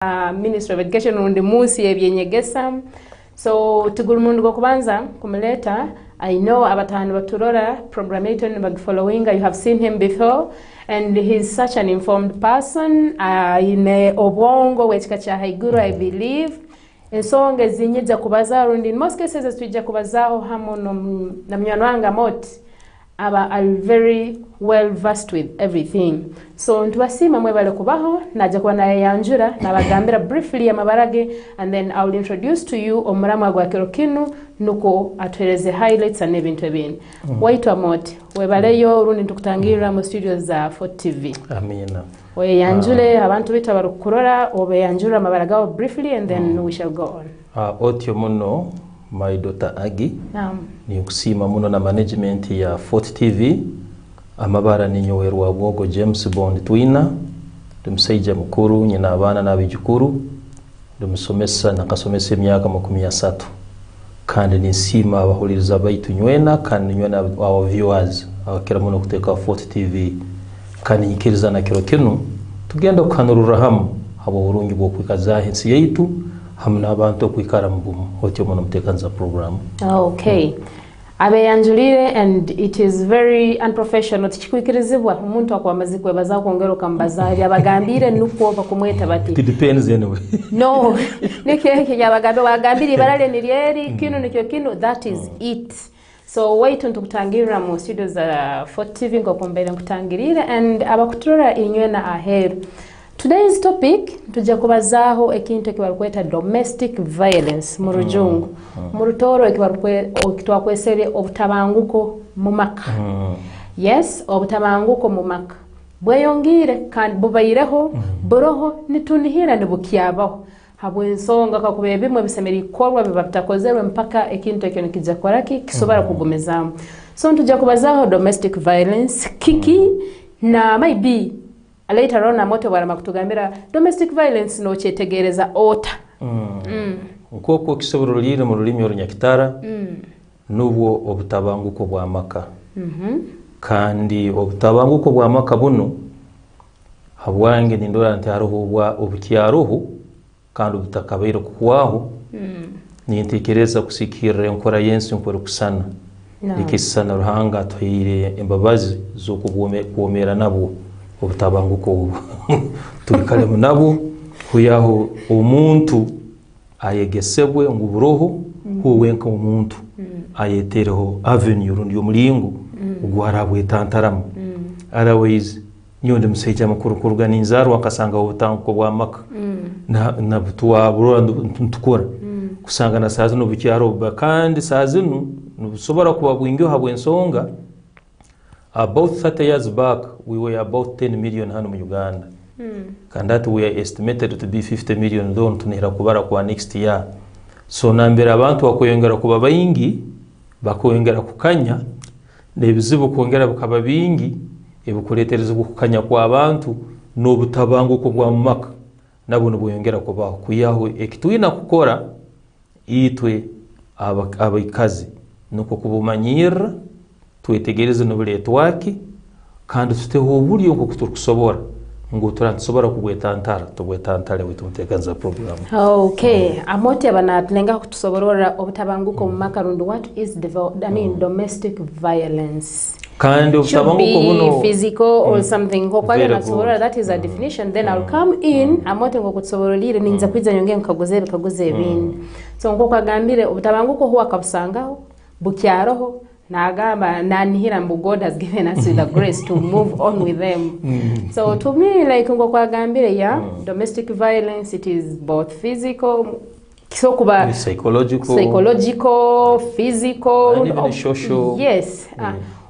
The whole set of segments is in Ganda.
Ministry of Education undi munsi ebyenyegesa. So tugulu mundu gokubanza kumuleta. I know abatanu baturora program eton following. You have seen him before and he's such an informed person. Ine obongo wechikacha haiguru I believe. Ensonga zinyiza kubazaho in most cases tujja kubazaho hamo na mnyanwanga moti. Are very well versed with everything. So ntubasima mwebale kubaho naja kwa naye yanjura nabagambira briefly amabarage and then I will introduce to you omurama gwa kirokinu nuko atwereze highlights and ebintu ebindi. Waitu amoti webaleyo rundi tukutangirira mu studios za Fort TV. Amina. We yanjule abantu bita barukurora obe yanjura amabaragaho briefly and then we shall go on. Otyo muno my daughter AGGIE ni kusima muno na management ya Fort TV amabara ni nyowerwa bwogo James Bond twina tumusaija mukuru nyina abana nabijukuru tumusomesa nakasomesa emyaka 13 kandi nisima abahuliriza baitu nywena kandi nywena our viewers abakira muno kuteka Fort TV kandi nyikiriza na kiro kinu tugenda kukanurura hamu abo burungi bwo kwikaza hensi yaitu hamna abantu kwikara mbumu otyo muno mutekanza program. Okay. Abe yanjulire and it is very unprofessional tikikwikirizibwa umuntu akwamazikwe baza kwongero kambaza yabagambire nuko bakumweta bati. It depends anyway. No. Nike yabagambe bagambire barale nirieri kino nikyo kino that is it. So wait until kutangira mu studios za Fort TV ngokombere kutangirire and abakutura inywena aheru. Today's topic tujja kubazaho ekintu ekibarukweta domestic violence mu rujungu mu rutoro ekitwakwesere obutabanguko mu maka. Yes, obutabanguko mu maka bweyongire kandi bubayireho buroho nitunihira nibukyabaho habwe nsonga kakube bimwe bisemeri korwa bibatakozerwe mpaka ekintu ekyo nikijja koraki kisobara kugumezamu. So tujja kubazaho domestic violence kiki na maybe later on amoto barama kutugambira domestic violence no chetegereza ota. Nkoko kisoborolire mu rulimi orunyakitara nubwo obutabanguko bwa maka. Kandi obutabanguko bwa maka buno habwange nindora nti haruho bwa obukyaruhu kandi obutakabaire kukwaho nintekereza kusikira enkora yensi nkore kusana ikisana ruhanga twire embabazi zo kuomera nabo obutabanguko tulikale nabo kuyaho omuntu ayegesebwe nguburoho huwenka omuntu ayetereho avenue rundi omulingo ugwarabwe tantaramu otherwise nyonde museja makuru kuruganiza akasanga obutanguko bwa maka na butwa burando ntukora kusanga na sazi no bucyaro kandi sazi no nusobora kuba bwingi habwe nsonga. About 30 years back, we were about 10 million hano mu Uganda. And that we are estimated to be 50 million don tunihira kubara kwa next year. So nambera abantu bakoyongera kuba bayingi, bakoyongera kukanya, nebizibu kongera bukaba bingi, ebukuletereza kukanya kwa abantu no butabanguko bwa maka. Nabo nubuyongera kubaho kuyaho ekitwina kukora itwe abikazi nuko kubumanyira twetegereze n'ubuleto waki kandi tuteho uburyo bwo kutukusobora ngo turansobora kugwetantara tugwetantare witumutekanza program. Okay, amote abanatlenga kutusoborora obutabanguko mu makarundo. What is domestic violence? Kandi obutabanguko buno physical or something ko kwale nasobora, that is a definition. Then I'll come in amote ngo kutusoborolire ninza kwiza nyonge nkagoze ebindi. So ngo kwagambire obutabanguko huwa kabusangaho bukyaroho Nagamba nanihira mbu God has given us the grace to move on with them. So to me, like kwa gambire ya domestic violence, it is both physical, so kuba psychological, physical, and even social. Yes.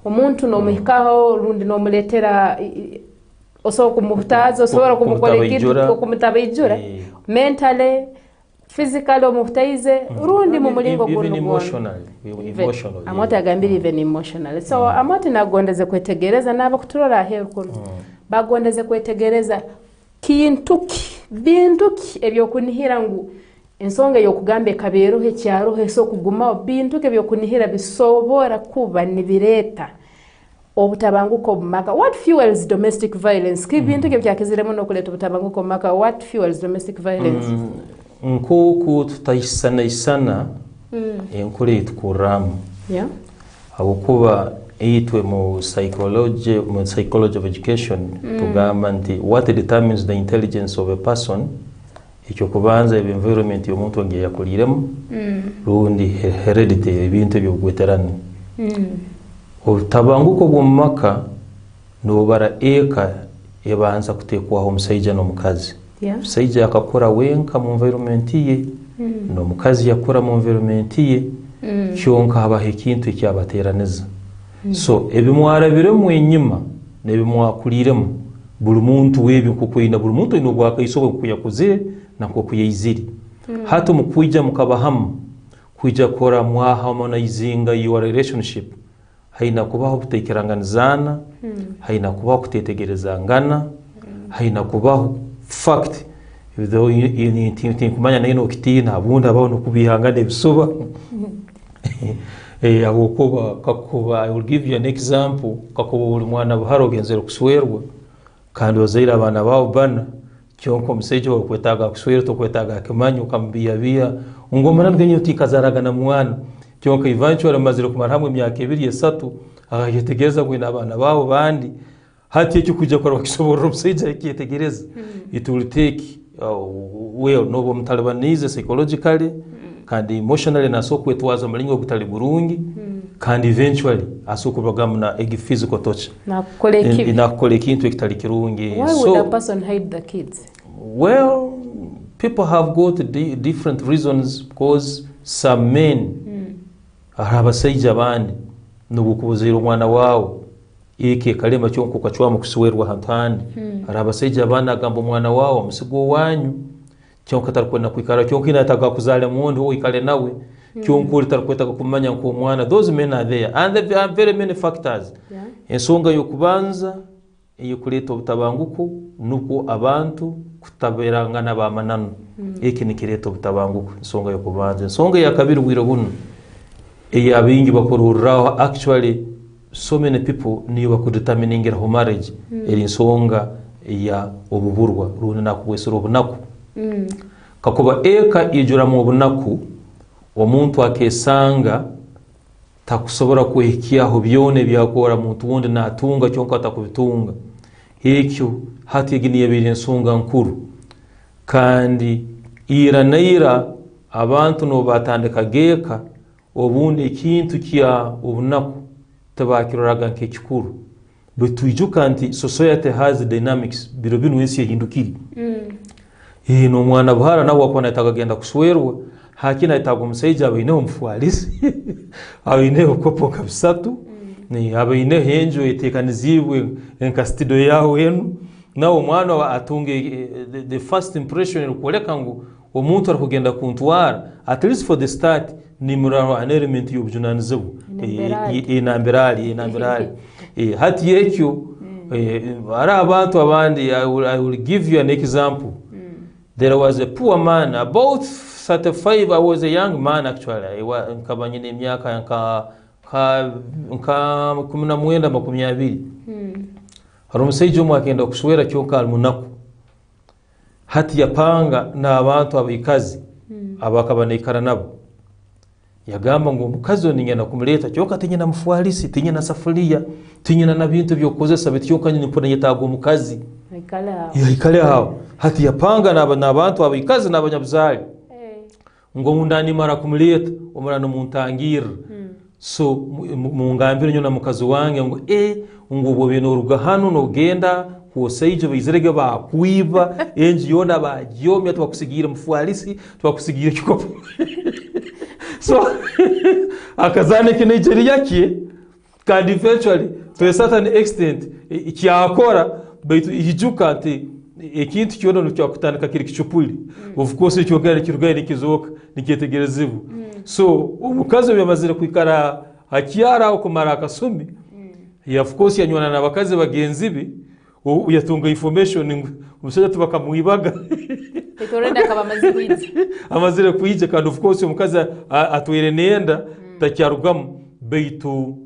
Umuntu no mikaho rundi no muletera oso kumutazo so kumukolekira kumutabijura mentally, physically omutaize rundi mu mulingo even emotional. Amote agambira even emotional. So amote nagondeze kwetegereza naba kuturora aheru kuno bagondeze kwetegereza bintuki ebyo kunihira ngu ensonga yo kugambe kabero he cyaro he so kuguma bintuke ebyo kunihira bisobora kuba nibireta obutabanguko mumaka. What fuels domestic violence? Kibintu kye byakiziremu n'okuleta obutabanguko mumaka. What fuels domestic violence? Nk'uku tutayisana enkula etukuramu. Yeah. Hakukuba eitwe mu psychology of education tugamba nti what determines the intelligence of a person ekyo kubanza environment y'omuntu nge yakuliremu rundi heredity ebintu ebyo gweterani obutabanguko bw'omumaka nobara eka ebanza kuteekwaho omusajja n'omukazi. Omusajja akakura wenka mu environment ye n'omukazi yakura mu environment ye kyonka habaho ekintu ekyabateeraniza. So ebimwarabiremu enyuma n'ebimwakuliremu buli muntu w'ebyo nkokwina buli muntu ayina obwakaiso bwe nkuyakuzire nankokuyeyizire hata mukwijja mukabahamu kwijja kora mwaharmonizinga your relationship haina kubaho kutekeranganizana haina kubaho kutetegerezangana haina kubaho fact though you kumanya nayo okitina abundi abaho nokubihangana ebisuba kakuba I will give you an example kakuba buli mwana buharo ogenzere kuswerwa kandi ozaire abana bawo bana kyonko omusajja okwetaga kuswera tokwetaga akimanyi okamubiyabia ngomana ngenye utikazaraga na mwana kyonko eventually amazire kumara hamwe emyaka 2-3 akayetegereza gwina abana bawo bandi hati ekyo kujja kwa kisoborera omusajja ekyetegereza it will take well nobo mutalibanize psychologically kandi emotionally naso kwetwaza malingo gutali burungi kandi eventually asokubagamu na physical touch nakole kintu ekitali kirungi. Why would a person hide the kids? Well, people have got different reasons because some men abasajja bandi nobukubuzira omwana wawo eke kalema kyonko kachwa mukuswerwa hantandi abasajja bana agamba omwana wawo musigo wanyu kyonka talikwenda kwikara kyonka inataga kuzala mundu oyikale nawe kyonko talikweta kumanya ko omwana. Those men are there and there are very many factors. Ensonga yokubanza eyokuleta obutabanguko nuko abantu kutaberangana bamanano eki nikireta obutabanguko ensonga yokubanza. Ensonga ya kabiri wiro buno eyabingi bakoruraho actually so many people niyo bakudeterminingira ho marriage eri nsonga ya obuburwa runa nakuwesera obunaku kakuba eka ijura mu obunaku omuntu akesanga takusobora kwehikiaho byone byakora muntu wundi natunga kyonka atakubitunga ekyo hati egini yabiri ensonga nkuru kandi ira naira abantu no batandika geka obundi ekintu kya obunaku tabakiruraga nk'ekikuru betwijuka nti society has dynamics biro binu ensi ehindukiri no mwana buhara nawe wakona itagagenda kuswerwa hakina itago omusajja abaine omufwalisi abaine okopo kabisatu ni abaine henjo etekanizibwe enka studio yawe enu nawe omwana atunge the first impression erukoleka ngo omuntu arakugenda kuntwara at least for the start ni muraro an element y'obujunanizibu enamberali hati ekyo ara abantu abandi I will give you an example. There was a poor man about 35. I was a young man actually. Nkabanye n'emyaka nka 19-20 hari omusajja omwe akenda kuswera kyonka almunaku hati yapanga n'abantu abikazi abakabanekara nabo yagamba ngo omukazi oningenda kumuleta kyonka tinyina mufwalisi tinyina safulia tinyina na bintu byokozesa bityoka nyine mpona yetaga omukazi ikale hao hati yapanga n'abantu abikazi n'abanyabuzali ngo mundani mara kumuleta omurano muntangira so mungambira nyo na mukazi wange ngo ngo bobino ruga hano no genda kuosaijo bizerege bakwiba enji yona bagyomya twakusigira mufwalisi twakusigira kikopo so akazane ke Nigeria ki kandi eventually to a certain extent ikyakora baitu ijuka ati ekintu kyono nkyakutandika kiri kichupuli of course cyogara kirugari kizoka nikyetegerezibu so umukazi yamazire kwikara hakiara okumara akasumi of course yanywana nabakazi bagenzi bi uyatunga information umushaje tubakamuibaga itorenda kaba amazire kuije kandi of course umukazi atwire nenda takyarugamu baitu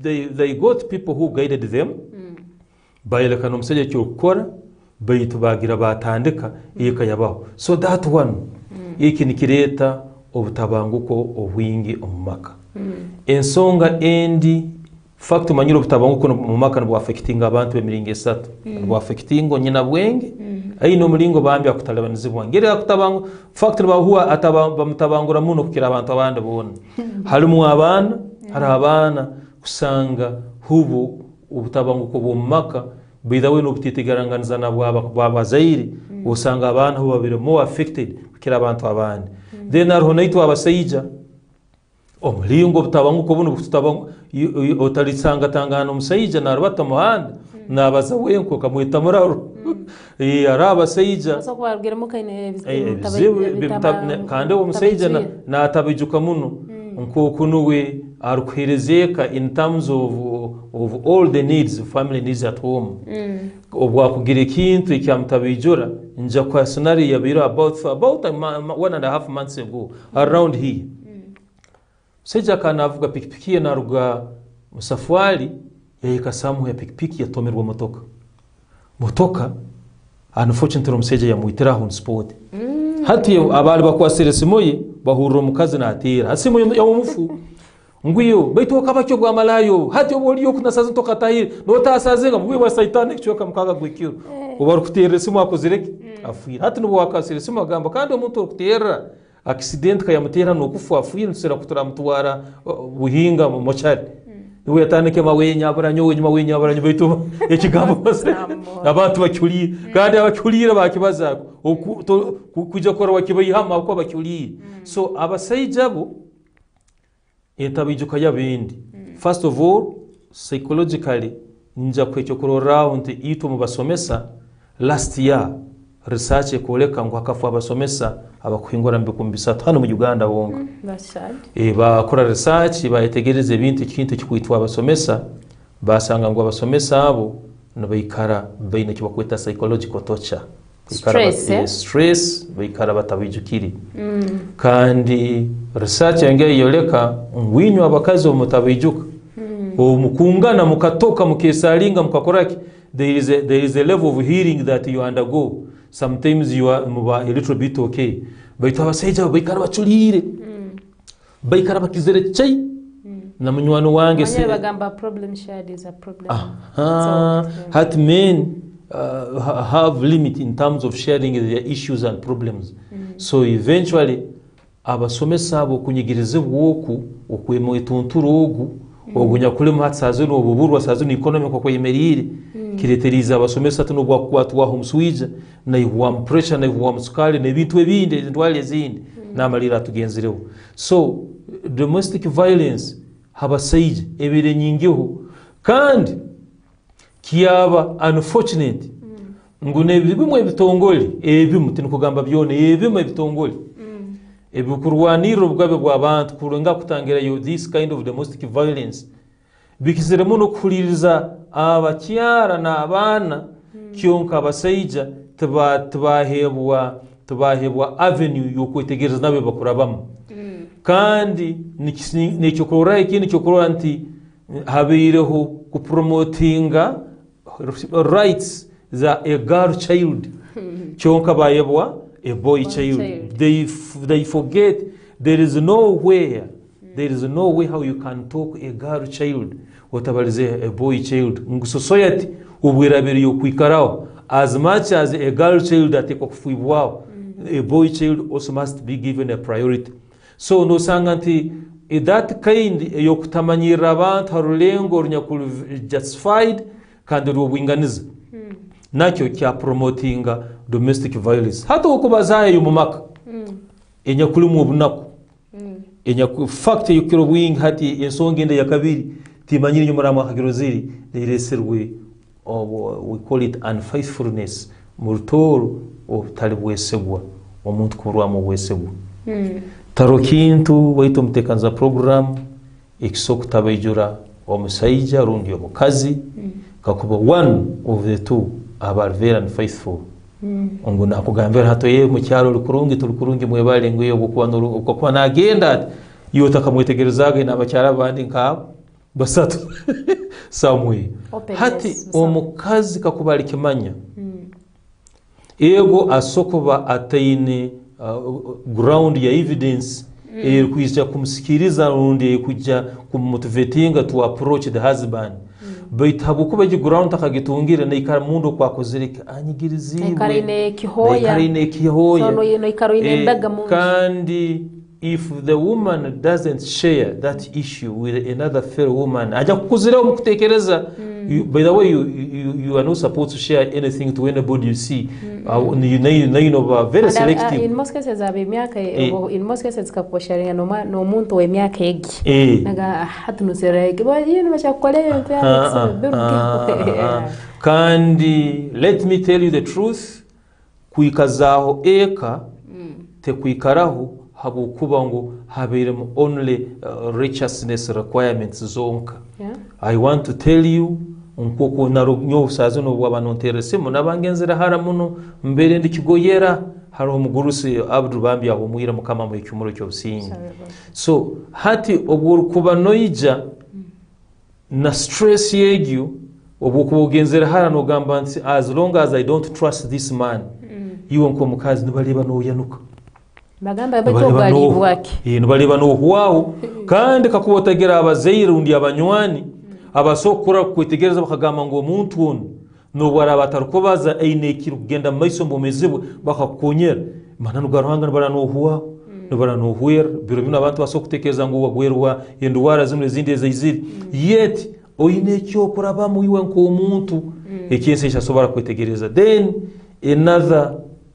they got people who guided them bayerekana omusajja kyokukora baitu bagira batandika ikayabaho. So that one iki nikireeta obutabanguko obwingi omu maka. Ensonga endi fact manyiro obutabanguko mu maka nibwo affecting abantu b'emiringo esatu. Nibwo affecting onyina bwenge aino mulingo bambi akutalabanizibwa ngere akutabangu fact bahuwa atabamutabangura muno kukira abantu abandi bona. Halimu abana hari abana kusanga hubu obutabanguko bw'omu maka bidawe n'obutitegeranganiza bw'abazaire usanga abana huba biri more affected kukira abantu abandi. Then hariho naitwa abasaija omulingo obutabanguko buno butabangu otalisanga tangana omusaija narubata muhanda nabaza wenko kamweta muraro ari abasaija kandi omusaija natabijuka muno nkokunuwe arukuherezeka in terms of all the needs, family needs at home. Obwakugira ekintu ekyamtabijura nja kwa scenario yabiro about 1.5 months ago around here. Seja kana avuga pikipiki naruga musafwali yayikasamu ya pikipiki yatomerwa motoka unfortunately omuseja yamuitiraho on spot. Hati abali bakwasire simoye bahurira omukazi natira asimo yamufu ngwiyo baitu kabakyo gwa malayo hati oboliyo kunasaza tokatahira notasazenga ngwiyo wa satanic cyoka mukaga gwikiro ubaru kutere simo akozireke afira hati nubo wakasire simo agamba kandi omuntu okutera accident kayamutera no kufu afira nsera kutura mutwara buhinga mu mochari niwe yatanike mawenya abaranyo baitu ekigambo bose abantu bacyuriye kandi abacyurira bakibaza kujya kora wakibayihama uko bacyuriye. So abasaija bo entabijuka yabindi first of all psychologically nja kwecyo round itu mu basomesa last year research ekoleka ngo akafu abasomesa abakwingora mbikumbisatu hano mu Uganda wonga bakora research bayetegereze bintu kintu kikwitwa abasomesa basanga ngo abasomesa abo nabayikara baina kibakweta psychological torture stress bayikara batabijukiri kandi research yange yoleka ngwinyo abakazi omutabijuka omukungana mukatoka mukesalinga mukakoraki there is a level of healing that you undergo. Sometimes you are a little bit okay. Baitu abasaija bayikara bachulire bayikara bakizere chai na munywano wange se bagamba problem shared is a problem. Hat men have limit in terms of sharing their issues and problems. So eventually abasomesa abo kunyigirize bwoku okwemo etunturo ogu ogunya kulemu hatsazo no buburu wasazo ni economy kwa yemerire kireteriza abasomesa tuno bwa kwatwa homuswija na iwa pressure na iwa musukali na bintu ebinde ndwale zindi na malira tugenzireho. So domestic violence habasaije ebire nyingiho kandi kiyaba unfortunate ngune bimwe bitongole ebimu tinukugamba byone ebimu bitongole ebikurwaniro bwabe bw'abantu kurenga kutangira yo this kind of domestic violence bikizere muno kuhuririza abakyara na abana kyonka abasaija tubahebwa avenue yokwetegereza nabe bakurabamo kandi nicyo kurora ikindi cyo kurora nti habireho kupromotinga rights za a girl child kyonka bayebwa a boy child. They forget there is no way how you can talk a girl child whatever is a boy child. Society ubwirabiri yokwikaraho as much as a girl child atekokufibwa a boy child also must be given a priority. So no sanganti that kind yokutamanyira abantu harulengo runyakuru justified kandi rubinganiza nakyo kya promotinga domestic violence hata okubazayo yumumaka enyakuli mu bunaku enyaku fact yukiro bwing hati ensonga ende yakabiri timanyiri nyumara makagiro ziri ireserwe we call it unfaithfulness murutoro obutali bwesebwa omuntu kurwa mu bwesebwa taro kintu waitu mtekanza program ikisoko tabejura omusaija rundi omukazi kakuba one of the two are very unfaithful. Ngo nakugambira hato ye mu cyaro rukurungi mwebale ngo yo gukwana nagenda yota kamwetegerezaga n'abacyara bandi nkabo basatu somewhere Openness, hati omukazi kakubali kimanya ego asokoba ataine ground ya evidence kujja kumsikiriza rundi kujja kumumotivatinga to approach the husband but habukuba ji ground takagitungire na ikara mundu kwa kozereka anyigiriziwe ikarine kihoya sono yino ikarine mbaga mundu kandi if the woman doesn't share that issue with another fellow woman aja kukuzira mukutekereza by the way you are not supposed to share anything to anybody you see you know very selective in most cases abe miaka in most cases kaposharinga no muntu we miaka egi naga hatu nusereke bajini bachakolea pia kandi let me tell you the truth kuikazaho eka te kuikaraho habukuba ngo haberemo only righteousness requirements zonka I want to tell you nkoko naronyo sazo no bwabanonterese mu nabangenzera haramuno mbere ndikigoyera haro mugurusi Abdul Bambi aho muhira mukama mu cyumuro cyo businga so hati obur kuba noija na stress yegyo obukugenzera harano gamba nti as long as I don't trust this man iwo nko mukazi nibaleba no yanuka bagamba bacho bwaki nibaleba no hwawo kandi kakubotegera abazeire undi abanywani abasokura kwitegereza bakagamba ngo omuntu ono no bwara batarukobaza einekiro kugenda maiso mbomezebwe bakakonyera mananu garuhanga nibara no huwa nibara no huwer biro bino abantu basokutekereza ngo wagwerwa endwara zimwe zindi ziziri yet oinekyo kuraba mu iwe nko omuntu ekinse cyasobora kwitegereza then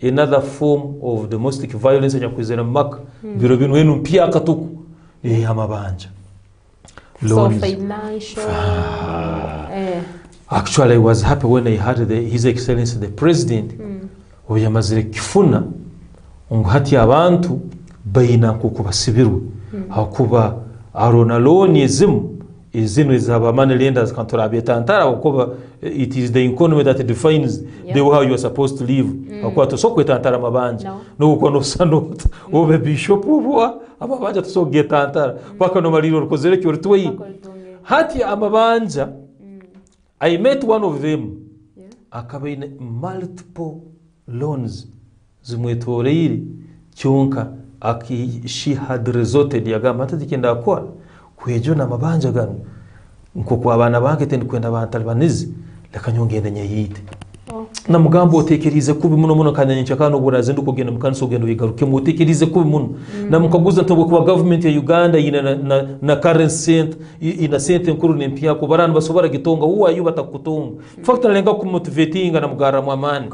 another form of domestic violence nyakwizera maka biro bino enu mpya katuku amabanja so financial actually I was happy when I heard His Excellency the President oyamazire kifuna ngo hati abantu bayina kukubasibirwe hakuba arona loni izinu izaba money lenders kantora betantara kuba it is the economy that defines the way how you are supposed to live akwa to sokwetantara mabanja no kuno sanot obe bishop obwa ababanja to sogetantara paka no mariro rukozere kyortwe hati amabanja I met one of them akabaina multiple loans zimwetoreire cyonka she had resorted yagamba atadikenda akora kwejo na mabanja gano nko kwa bana bange tendi kwenda bantalibanizi lekanyongende nyayite na mugambo otekerize kubi muno kanyanyica kano buraze ndukugenda mukanso gendo yigaruke mutekerize kubi muno na mukaguza ntobo kwa government ya Uganda ina na currency cent ina sente nkuru nempia ko barana basobora gitonga uwa yuba takutonga factor lenga kumotivatinga na mugara mwamani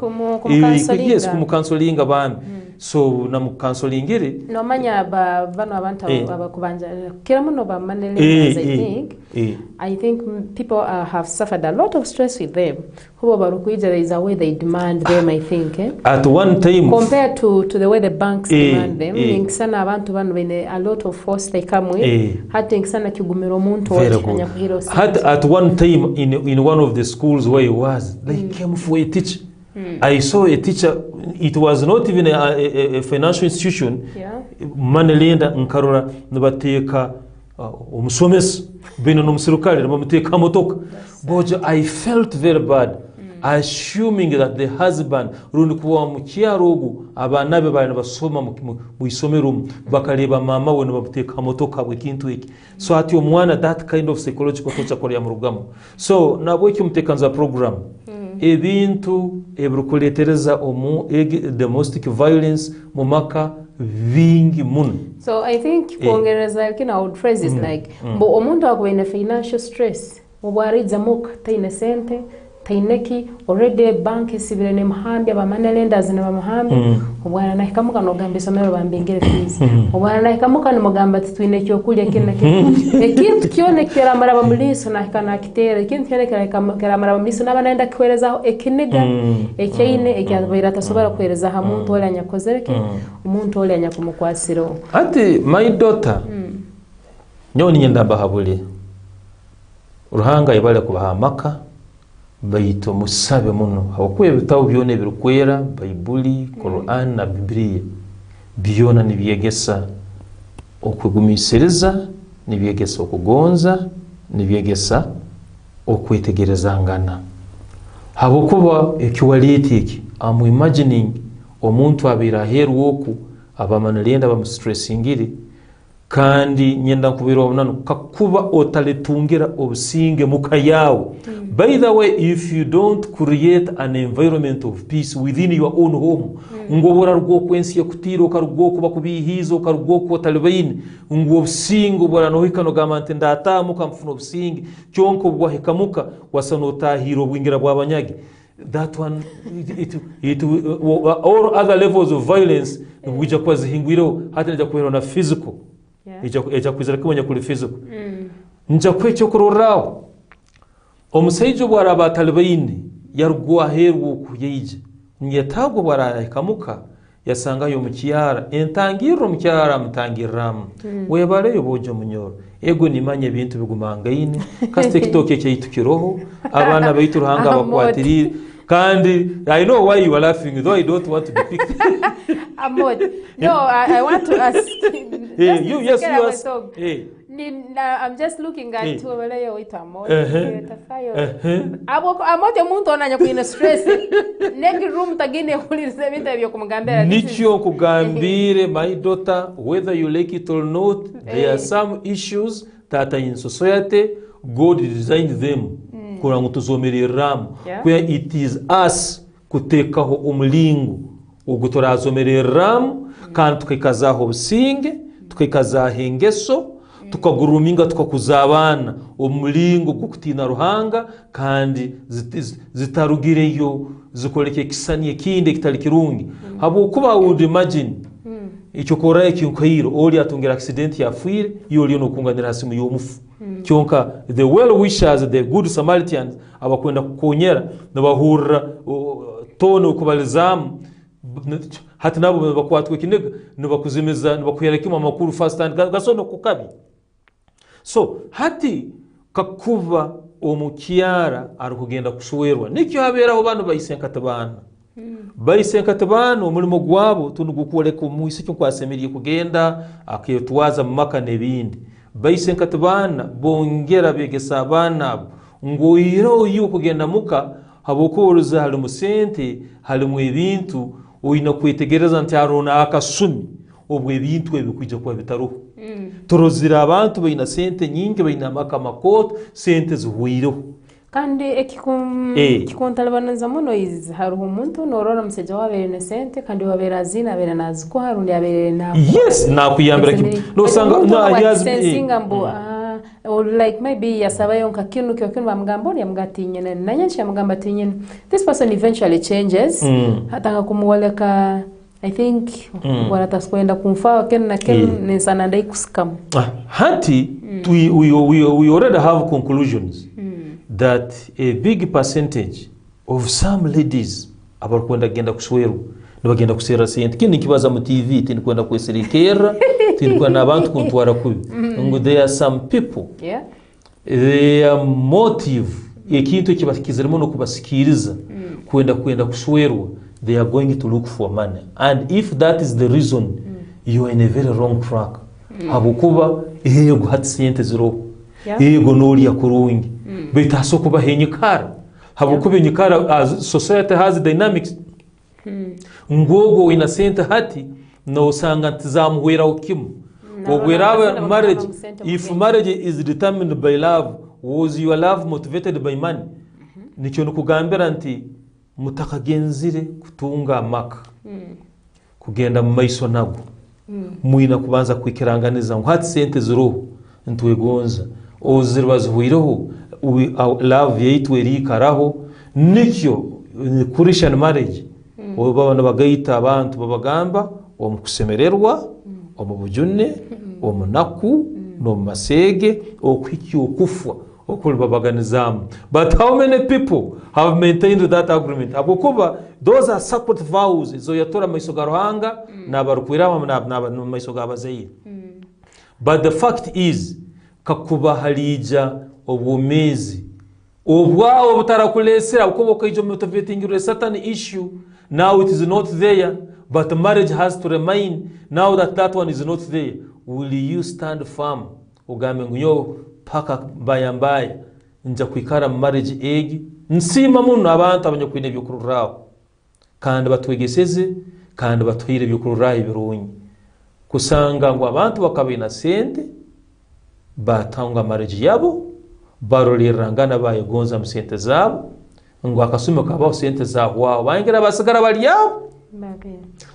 yes kumukansolinga bana so na mukansolingire no manya bano abantu abakubanja kira muno ba manele I think people have suffered a lot of stress with them who barukuija there is a way they demand them I think at one time compared to the way the banks demand them ngisana abantu bano bene a lot of force they come with hati ngisana kigumiro muntu wachanya kuhiro at one time in one of the schools where he was they came for a teacher I saw a teacher. It was not even a financial institution. Money lenda nkarora nibateka umusomesa bino nomusirukali bamuteka motoka. But I felt very bad, assuming that the husband rundi kuwa mukiyarugu abana be bana basoma mu isomero bakareba mama we bamuteka motoka bwekintu iki. So ati omwana that kind of psychological torture kori ya murugamo. So nabo ikimtekanza program. Ebintu ebrukuletereza domestic violence mumaka vingi muno. So I think kuongereza kina old phrases like mbo omuntu akubene financial stress mubwariza muka taine sente taineki already bank sibire ne mahambi abamane lenders ne bamahambi obwana nahikamuka no gambe somero bambingire fees obwana nahikamuka no mugamba titwine cyo kulya kinna ekintu kyone kera maraba muliso nahikana kitere ekintu kyone kera maraba muliso nabanaenda kwereza ekiniga ekeine ekyabira tasobora kwereza ha muntu ole anyakozereke umuntu ole anyakumukwasiro ati my daughter nyoni nyenda bahabuli uruhanga ibale kubahamaka bayito musabe muno hakuye bitawo byone birukwera Bible Quran na Biblia byona nibyegesa okugumisiriza nibyegesa okugonza nibyegesa okwetegerezangana habokuba ekiwaliitiki I'm imagining omuntu abira aheru woku abamanalenda bamustressingire kandi nyenda kubira obunano kakuba otaletungira obusinge mukayawe. By the way, if you don't create an environment of peace within your own home, ngobora rwo kwensi yakutiro karugwo kuba kubihizo karugwo ko talibaini ngo obusinge bora no hikano gamante ndatamu kamfuno obusinge cyonko bwa hekamuka wasanota hiro bwingira bwabanyagi. That one all other levels of violence which are kwazihingwiro hata nja kwero na physical eja kwizera kimanya kuli physical nja kwecho kurorao omusaijo bwara batalibaini yarugwa heru kuyeje nyetago bwara hekamuka yasanga yo mukiyara entangiro mukiyara mutangiramu webale yobojo munyoro ego nimanye bintu bigumangaine kaste kitoke cyitukiroho abana baitu ruhanga bakwatirire kandi I know why you are laughing though I don't want to be picked. Amod, no, I want to ask. Hey, you yes you ask. Hey. I'm just looking at tu wale wait Amod. Amod umuntu onanya kuina stress. Neki room tagine kulirize bintu byo kumugambira. Nicho kugambire my daughter whether you like it or not there are some issues that are in society God designed them. Kura ngutuzomereramu kwa it is us kutekaho umulingo ugutorazomereramu kandi tukikazaho obusinge tukikazaho engeso tukaguruminga tukakuzabana umulingo gukutina ruhanga kandi zitarugireyo zikoleke kisani ekinde kitali kirungi habo kuba would imagine icyo koraye kinkwiro oli atungira accident yafuire yoli no kunganira hasimu yomufu kyonka the well wishers the good Samaritans abakwenda kukonyera nabahurra tono kubalizamu hati nabo bakwatwe kinega nibakuzimiza nibakuyelekima makuru fast and gasono kukabi so hati kakuva omukiyara arukugenda kushuwerwa nikyo haberaho bano bayisenkatabana bayisenkatabana omulimo gwabo tunugukoleka omwisi cyo kwasemiriye kugenda akiyotwaza mumaka nebindi bayisenkatabana bongera begesa abana ngo iro yu kugenda muka habokoroza hali musente hali mu ebintu oyina kwetegereza nti arona akasumi obwe ebintu ebikujja kwa bitaruho turozira abantu bayina sente nyingi bayina maka makot sente zuhwiro kandi ekikontalabanaza muno is haruho umuntu norora museja wabere ne sente kandi wabera zina abera naziko harundi abere na yes na kuyambira no sanga no yazinga mbo or like maybe yasabayo nkakinu kyokinu bamgambo yamgatinyene nanyasha mugamba tinyene this person eventually changes hata kumuwaleka I think wanataskwenda kumfaa ken nisana ndai kuskam hati we already have conclusions that a big percentage of some ladies abakwenda genda kusweru nibagenda kusera sente kindi kibaza mu TV tindi kwenda kweserikera tindi kwenda abantu kuntwara kubi ngo there are some people their motive ekintu kibakizeremo no kubasikiriza kwenda kuswerwa they are going to look for money and if that is the reason you are in a very wrong track habukuba yego hat sente zero yego noli yakurungi bitaso kuba henyikara habukuba henyikara as society has dynamics ngogo ina sente hati no sanga tzamuhwera ukimu ogwera marriage if marriage is determined by love was your love motivated by money nicho nukugambira nti mutakagenzire kutunga maka kugenda mu maiso nago muina kubanza kwikiranganiza ngo hati sente zero ntwegonza ozirbazuhwireho love yaitu erikaraho nikyo Christian marriage obabana bagayita abantu babagamba omukusemererwa omubujune omunaku no masege okwiki okufwa okuli babaganizamu but how many people have maintained that agreement abukuba those are sacred vows zo yatora maisoga ruhanga na barukwirama na maisoga abazayi but the fact is kakuba halija obumezi obwao butarakulesera uko bokajo motivating certain issue now it is not there but marriage has to remain now that one is not there will you stand firm ugambe ngunyo paka bayambaya nja kwikara mu marriage AGGIE nsima muno abantu abanyakwine byokururaho kandi batwegeseze kandi batwire byokururaho ibirungi kusanga ngo abantu bakabina sente batanga marriage yabo barolirangana bayegonza mu sente zabo ngo akasuma kabaho sente zabo wao bangira basigara bali yabo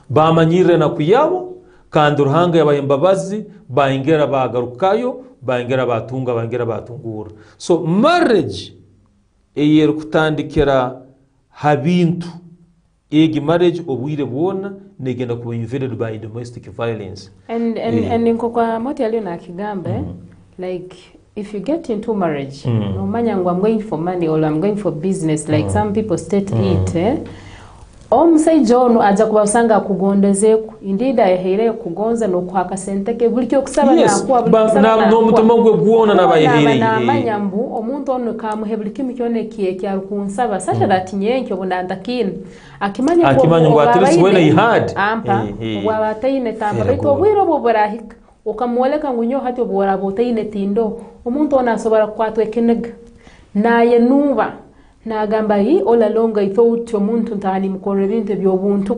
bamanyire na kuyabo kandi uruhanga yabayembabazi bayingira bagarukayo bayingira batunga bayingira batungura so marriage eyero kutandikira habintu AGGIE marriage obwire bwona negenda kuba invaded by domestic violence and nkokwa moti aliyo na kigambe like if you get into marriage no manya ngo I'm going for money or I'm going for business like some people state it omusajja ono aja kubasanga kugondezeku indeed ayehere kugonza no kwaka sente ke buli kyo kusaba na no mutomo gwe gwona nabayehere na manyambu omuntu ono kamuhe buli kimi kyone kiye kyari kunsaba sasha that nyenkyo bunandakini akimanya ngo at least when he had ampa wabatayine tamba bito bwiro boborahika ukamwoleka ngunyo hati obora botayine tindo omuntu ono asobora kwatwe kenega naye nuba nagamba yi all along I thought omuntu ntani mukore binte byobuntu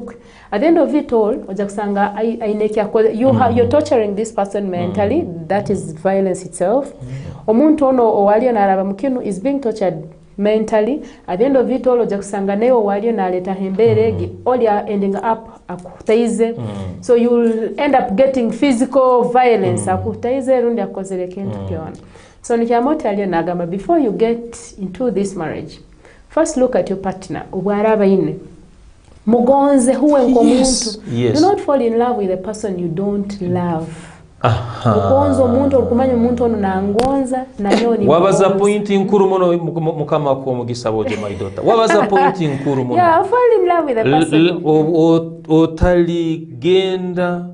at the end of it all oja kusanga ainekya you're torturing this person mentally that is violence itself omuntu ono owaliyo naraba mukinu is being tortured mentally at the end of it all oja kusanga nayo owaliyo naleta hemberegi all you are ending up akutaize so you'll end up getting physical violence akutaize rundi akozere kintu kyona so nikyamoti aliyo nagamba before you get into this marriage first look at your partner ubwaraba ine mugonze huwe nkomuntu do not fall in love with a person you don't love mugonzo omuntu okumanya omuntu ono nangonza nayo ni wabaza point nkuru muno mukama ko mugisabo je my daughter wabaza point nkuru muno yeah fall in love with a person otali genda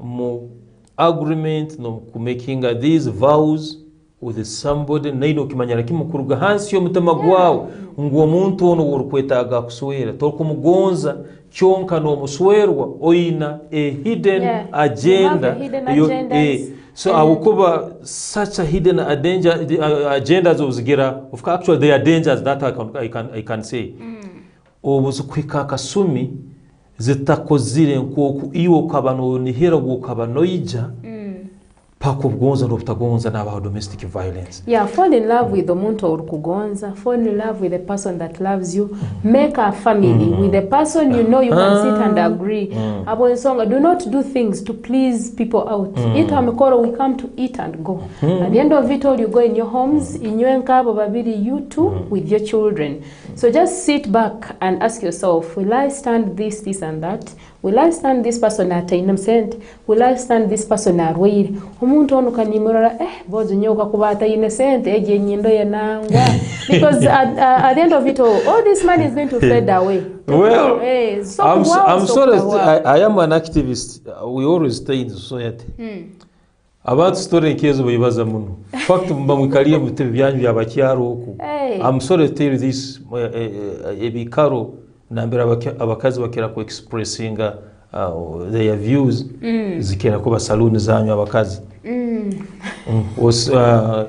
mu agreement no making these vows with somebody naino kimanyara kimukuruga hansi yo mutama gwawe ngo omuntu ono worukwetaga kuswera to kumugonza kyonka no muswerwa oina a hidden agenda so awukuba such a hidden agendas ozigira of course actually there are dangers that I can say obuzukwika kasumi zitakozire nkoku iwo kabano nihera go kabano ija pako kugonza no butagonza n'aba domestic violence fall in love with omuntu orukugonza fall in love with the person that loves you make a family with the person you know you can sit and agree abo nsonga do not do things to please people out it amikoro we come to eat and go at the end of it all you go in your homes inywenka abo babiri you two with your children so just sit back and ask yourself will I stand this and that will I stand this person at innocent will I stand this person arwire omuntu ono kanimurara bozo nyoka kubata innocent eje nyindo yananga because at the end of it all this money is going to fade away well so I'm sorry I am an activist we always stay in society about story kezo bibaza muno fact mbamwikaliye mutebe byanyu byabakyaro oku I'm sorry to tell you this ebikaro nambira abakazi bakira ku expressing their views zikera kuba saloon zanyu abakazi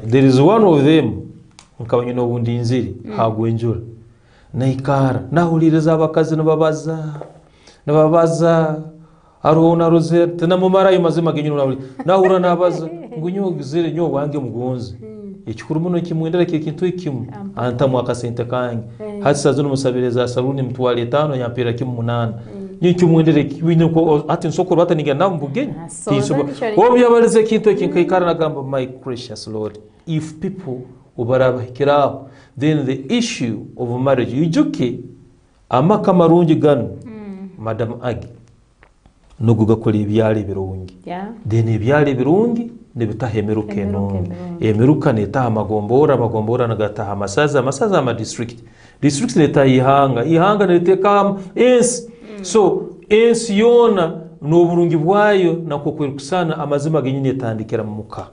there is one of them nkabanye no bundi nziri hagwenjura naikara nahuliriza abakazi nababaza arona rozete na mumara yimazima genyuna nahura nabaza ngunyogizire nyo wange mugonze ekikuru muno kimwendera kintu ikimu anta mwaka sente kange hasa zo musabireza saluni mtwali 5 yampira kimu 8 nyinki mwendere kibine ko ati nsoko bataniga nambugenye tiso ko byabalize kintu kinkaikara nagamba my precious lord if people ubaraba kirabo then the issue of marriage yujuke amaka marungi gano madam AGGIE nuguga kuri ibyali birungi then ibyali birungi nebitahemeruke no emeruka neta amagombora nagataha amasaza ama district neta ihanga neteka so yona no burungi bwayo nako kwerukusana amazima genyine etandikira mu muka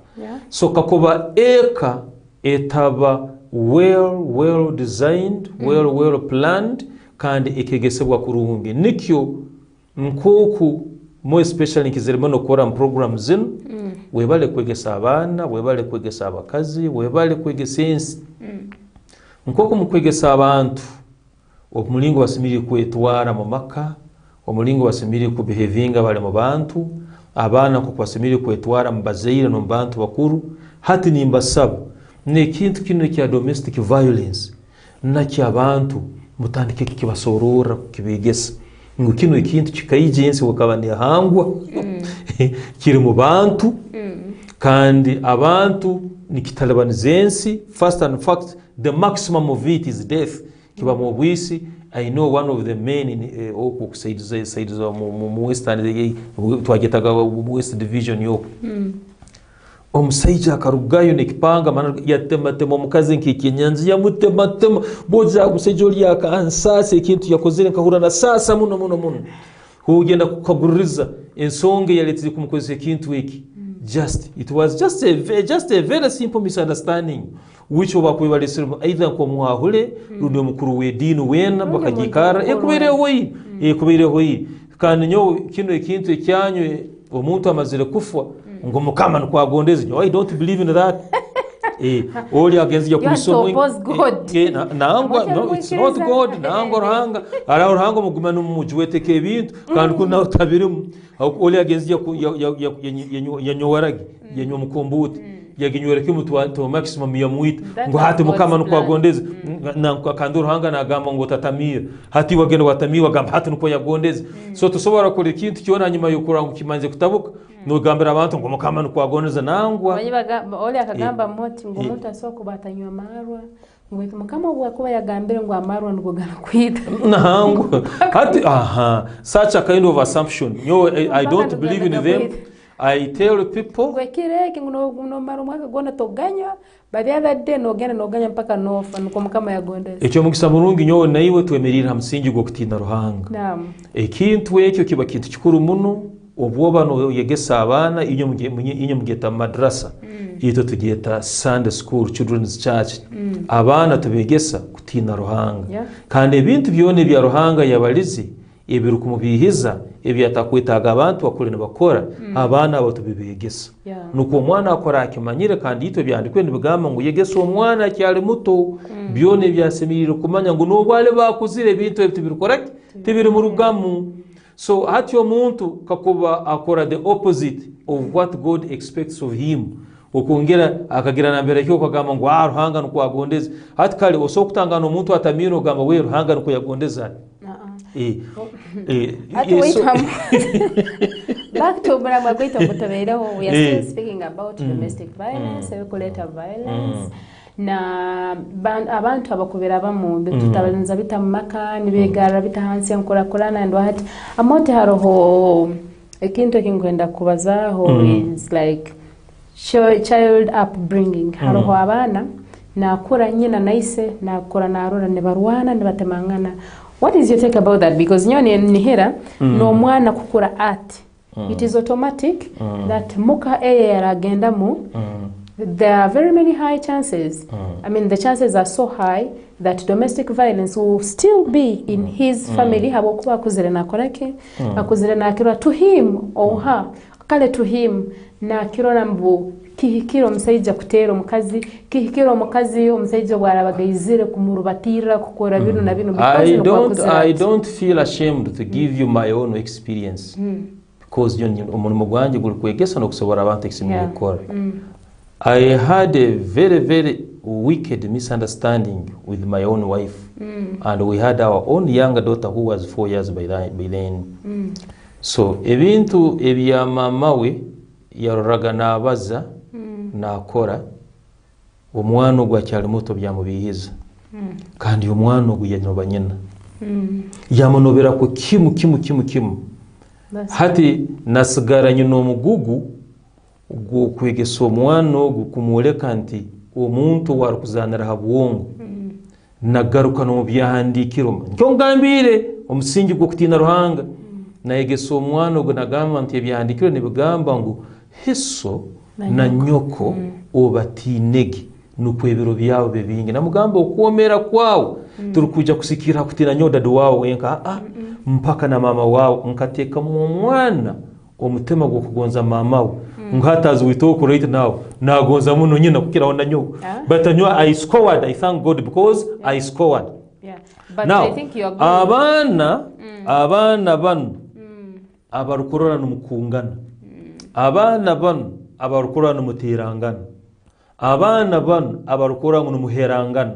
so kakoba eka etaba well designed well planned kandi ekegesebwa kurungi nikyo nkoku more especially nkizirimo nokora mu programs zino webale kwegesa abaana webale kwegesa abakazi webale kwegesa ensi nkoko mu kwegesa abantu omulingo basimiri kwetwara mu maka omulingo basimiri ku behavinga bale mu bantu abaana ko basimiri kwetwara mu bazaire no bantu bakuru hati nimbasaba nekintu kino kya domestic violence na ky'abantu mutandike kibasorora kibegesa ngo kino ikintu kikayijensi wakabani hangwa kiri mu bantu kandi abantu nikitalabanizensi first and fact the maximum of it is death kiba mu bwisi. I know one of the men in sides mu western twagetaga west division yo omusaija akarugayo nekipanga mana yatematema omukazi nkikinyanzi yamutematema boza gusejo oli akansase ikintu yakozere nkahura na sasa muno hugenda kukaguriza ensonge yaletse kumukozesa ikintu iki it was just a very simple misunderstanding which obakwebalesera either ko mwahule rundo mukuru wedini wena bakagikara ekubere hoyi kandi nyo kino ikintu ekyanywe omuntu amazire kufwa ngo mukama nkwagondeze. I don't believe in that. Oli against your kubisomo nangwa no it's not God nangwa ruhanga ara ruhanga mugumana mujweteke ibintu kandi kuna utabirimu oli against yanyowaragi yanyo mukombuti yaginyoreke mutu maximum ya muita ngo hati mukama nkwagondeze nanko kandi ruhanga nagamba ngo tatamira hati wagenda watamira wagamba hati nuko yagondeze so tusobora kuri kintu cyona nyuma yo kuranga kimanze kutabuka no gambira abantu ngo mukama nkwagondeze nangwa oli akagamba moti ngo muntu asoko batanywa marwa ngo mukama bwakuba yagambire ngo amarwa ngo gana kwita nangwa hati such a kind of assumption I don't believe in them. I tell people gwekireke no maro mwaka gona toganya but the other day no ganya mpaka nofa nuko mukama yagondeze ekyo mukisa mulungi nyo naiwe twemerira musingi gwo kutinda ruhanga naam ekintu ekyo kiba kintu kikuru muno obwoba no yegesa abana inyo mugeta madrasa ito tugeta Sunday school children's church abana tubegesa kutinda ruhanga kandi ebintu byone bya ruhanga yabalizi ebiru kumubihiza ebyatakwitaga abantu bakore bakora abana abo tubibegesa nuko omwana akora akimanyire kandi ito byandikwe nibigamba ngo yegesa omwana cyali muto byone byasemirire kumanya ngo nobwale bakuzire bintu ebyo correct tibiri mu rugamu so hati omuntu kakuba akora the opposite of what God expects of him okongera akagira nambere cyo kagamba ngo ruhanga nuko agondeze hati kale osokutangana omuntu atamiro gamba we ruhanga nuko yagondeza back to Brahma Gwito Mutabeiro, we are still speaking about domestic violence, circulator violence. Na abantu abakubera bamu bitutabalinza bita maka nibegara bita hansi yankora and what amote haroho ekintu kinkwenda kubazaho is like child upbringing haroho abana nakura nyina naise nakura narora nebarwana nebatemangana. What is your take about that? Because nyoni nihera no mwana kukura art. It is automatic that muka yaragenda mu. There are very many high chances. I mean, the chances are so high that domestic violence will still be in his family. Habokuba akuzire na korake, akuzire na akirwa to him or her. Kale to him na akirwa mbu kihikiro musaija kutero mukazi kihikiro mukazi omusaija bwarabagayizire kumurubatira kukora bino na bino I don't feel ashamed to give you my own experience because umuntu gwanjye guri kwegesa no kusobora abantu eximye gukora. I had a very very wicked misunderstanding with my own wife and we had our own younger daughter who was 4 years by then. So ebintu ebya mama we yaroraga nabaza nakora omwana gwa cyali muto byamubihiza kandi omwana gwe yanoba nyina yamunobera ko kimu hati nasigaranye no mugugu gwo kwegesa omwana gwo kumuleka nti omuntu warukuzanira habwongo nagaruka no byahandikiro cyo ngambire omusingi gwo kutina ruhanga nayegesa omwana gwo nagamba nti byahandikiro nibigamba ngo hiso na nyoko obatinegi nukwebiro byawo bebingi namugamba okuomera kwawo turukuja kusikira kutina nyoda do wawo wenka mpaka na mama wawo nkateka mu mwana omutema gwo kugonza mama we ngatazi witoko right now nagonza muno nyina kukira onda nyo but I scored. I thank God because I scored. But now I think you are good. abana banu abarukorana numukungana abana banu abarukorana numutirangana abana banu abarukorana numuherangana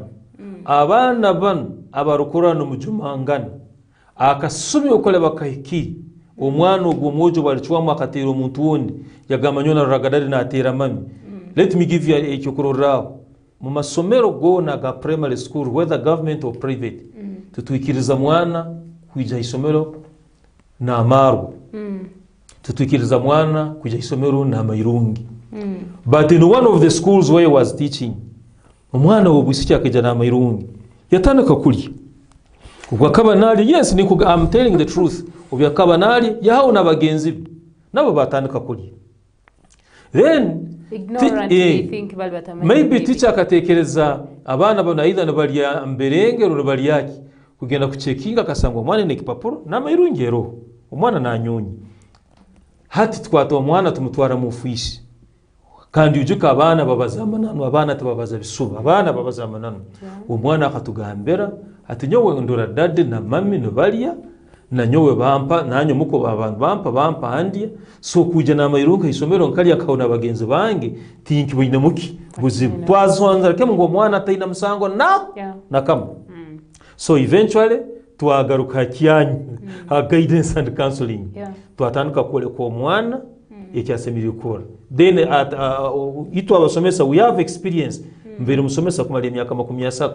abana banu abarukorana numujumangana akasumi okole bakahiki omwana ogwo mojo balichwamu akatera omuntu wundi yagamba na ragadari na atera mami. Let me give you ekyokurorao mu masomero gona ga primary school whether government or private tutwikiriza mwana kuija isomero na amaru tutwikiriza mwana kuija isomero na amayirungi but in one of the schools where I was teaching omwana obusiki akaja na amayirungi yatandika kulya ubwo kabanali yes I'm telling the truth ubya kabanali yaho nabagenzi nabo batandika kulya then maybe teacher akatekereza abana bana either nabalya mberenge ro balyaki kugenda kucekinga kasanga omwana ne kipapuro namayirungero omwana nanyonyi hati twata omwana tumutwara mu office kandi ujuka abana babazamanano abana tababaza bisuba abana babazamanano omwana akatugambera ati nyowe ndora dad na mami no balya na nyowe bampa nanyo muko abantu bampa handia so kuja na mayirunga isomero nkali akaona bagenzi bange tinki bwine muki buzibu twazwanza kemu ngo mwana ataina musango na kama so eventually twagaruka kyanyu guidance and counseling twatandika kole ko mwana ekyasemiri ukora then itu abasomesa we have experience mbere musomesa kumali emyaka 30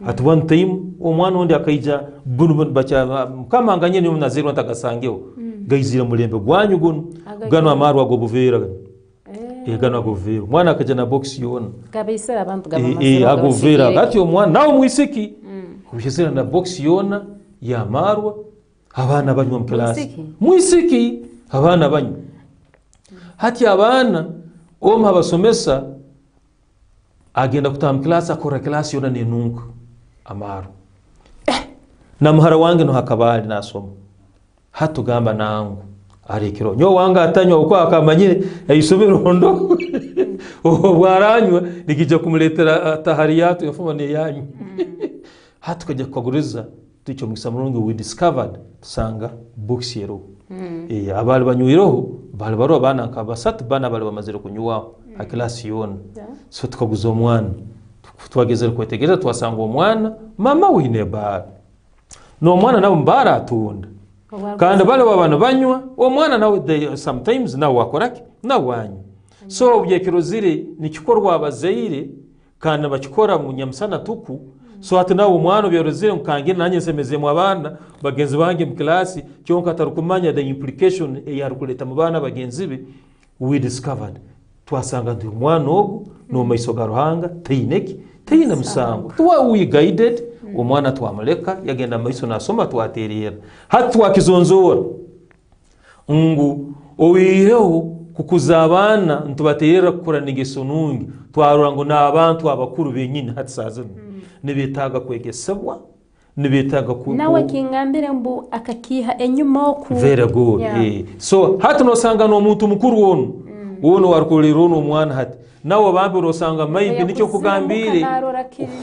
at one time omwana onde akaija bunu bacha kama anganye ni munaziro ntagasangeho gaizira mulembe gwanyu guno gano amaru agobuvera gano agobuvera mwana akaja na box yona kabisera abantu gaba agobuvera gati omwana nawo muisiki kubishesera na box yona ya marwa abana banywa mu class muisiki abana banywa hati abana oma basomesa agenda kutam class akora class yona nenunka amaru na muhara wange no hakabali nasoma hatugamba nangu arekero nyo wanga atanywa uko akamanyire yisomero hondo bwaranywa nikija kumuletera tahariyatu yafuma ne yanyu hatukajya kuguriza tucyo mukisamurungu we discovered sanga box yero abali banywiroho bali baro bana kabasat bana bali bamazire kunywa akilasi yona so tukaguza omwana twageze kwetegereza twasanga omwana mama wine bar no mwana nabo mbara atunda kandi bale babana banywa omwana nawe sometimes nawe wakoraki nawe wanyu so byekirozire nikikorwa abazaire kandi bakikora mu nyamsana tuku so ati nawe omwana byerozire nkange nanye nsemeze mu abana bagenzi bange mu class cyonka tarukumanya the implication yari kuleta mu bana bagenzi be we discovered twasanga ndi omwana ogu no maisoga ruhanga teineki teina musango tuwa we guided omwana twamuleka yagenda maiso nasoma twaterera hatu wakizonzora ngu owireho kukuza abana ntubaterera kukora nigeso nungi twarura ngo nabantu abakuru benyine hati saza nibetaga kwegesebwa nibetaga ku nawe kingambire mbu akakiha enyuma oku very good so hatu no sanga no muntu mukuru wono warukolero no mwana hati nawo bambi rosanga maybe nicyo kugambire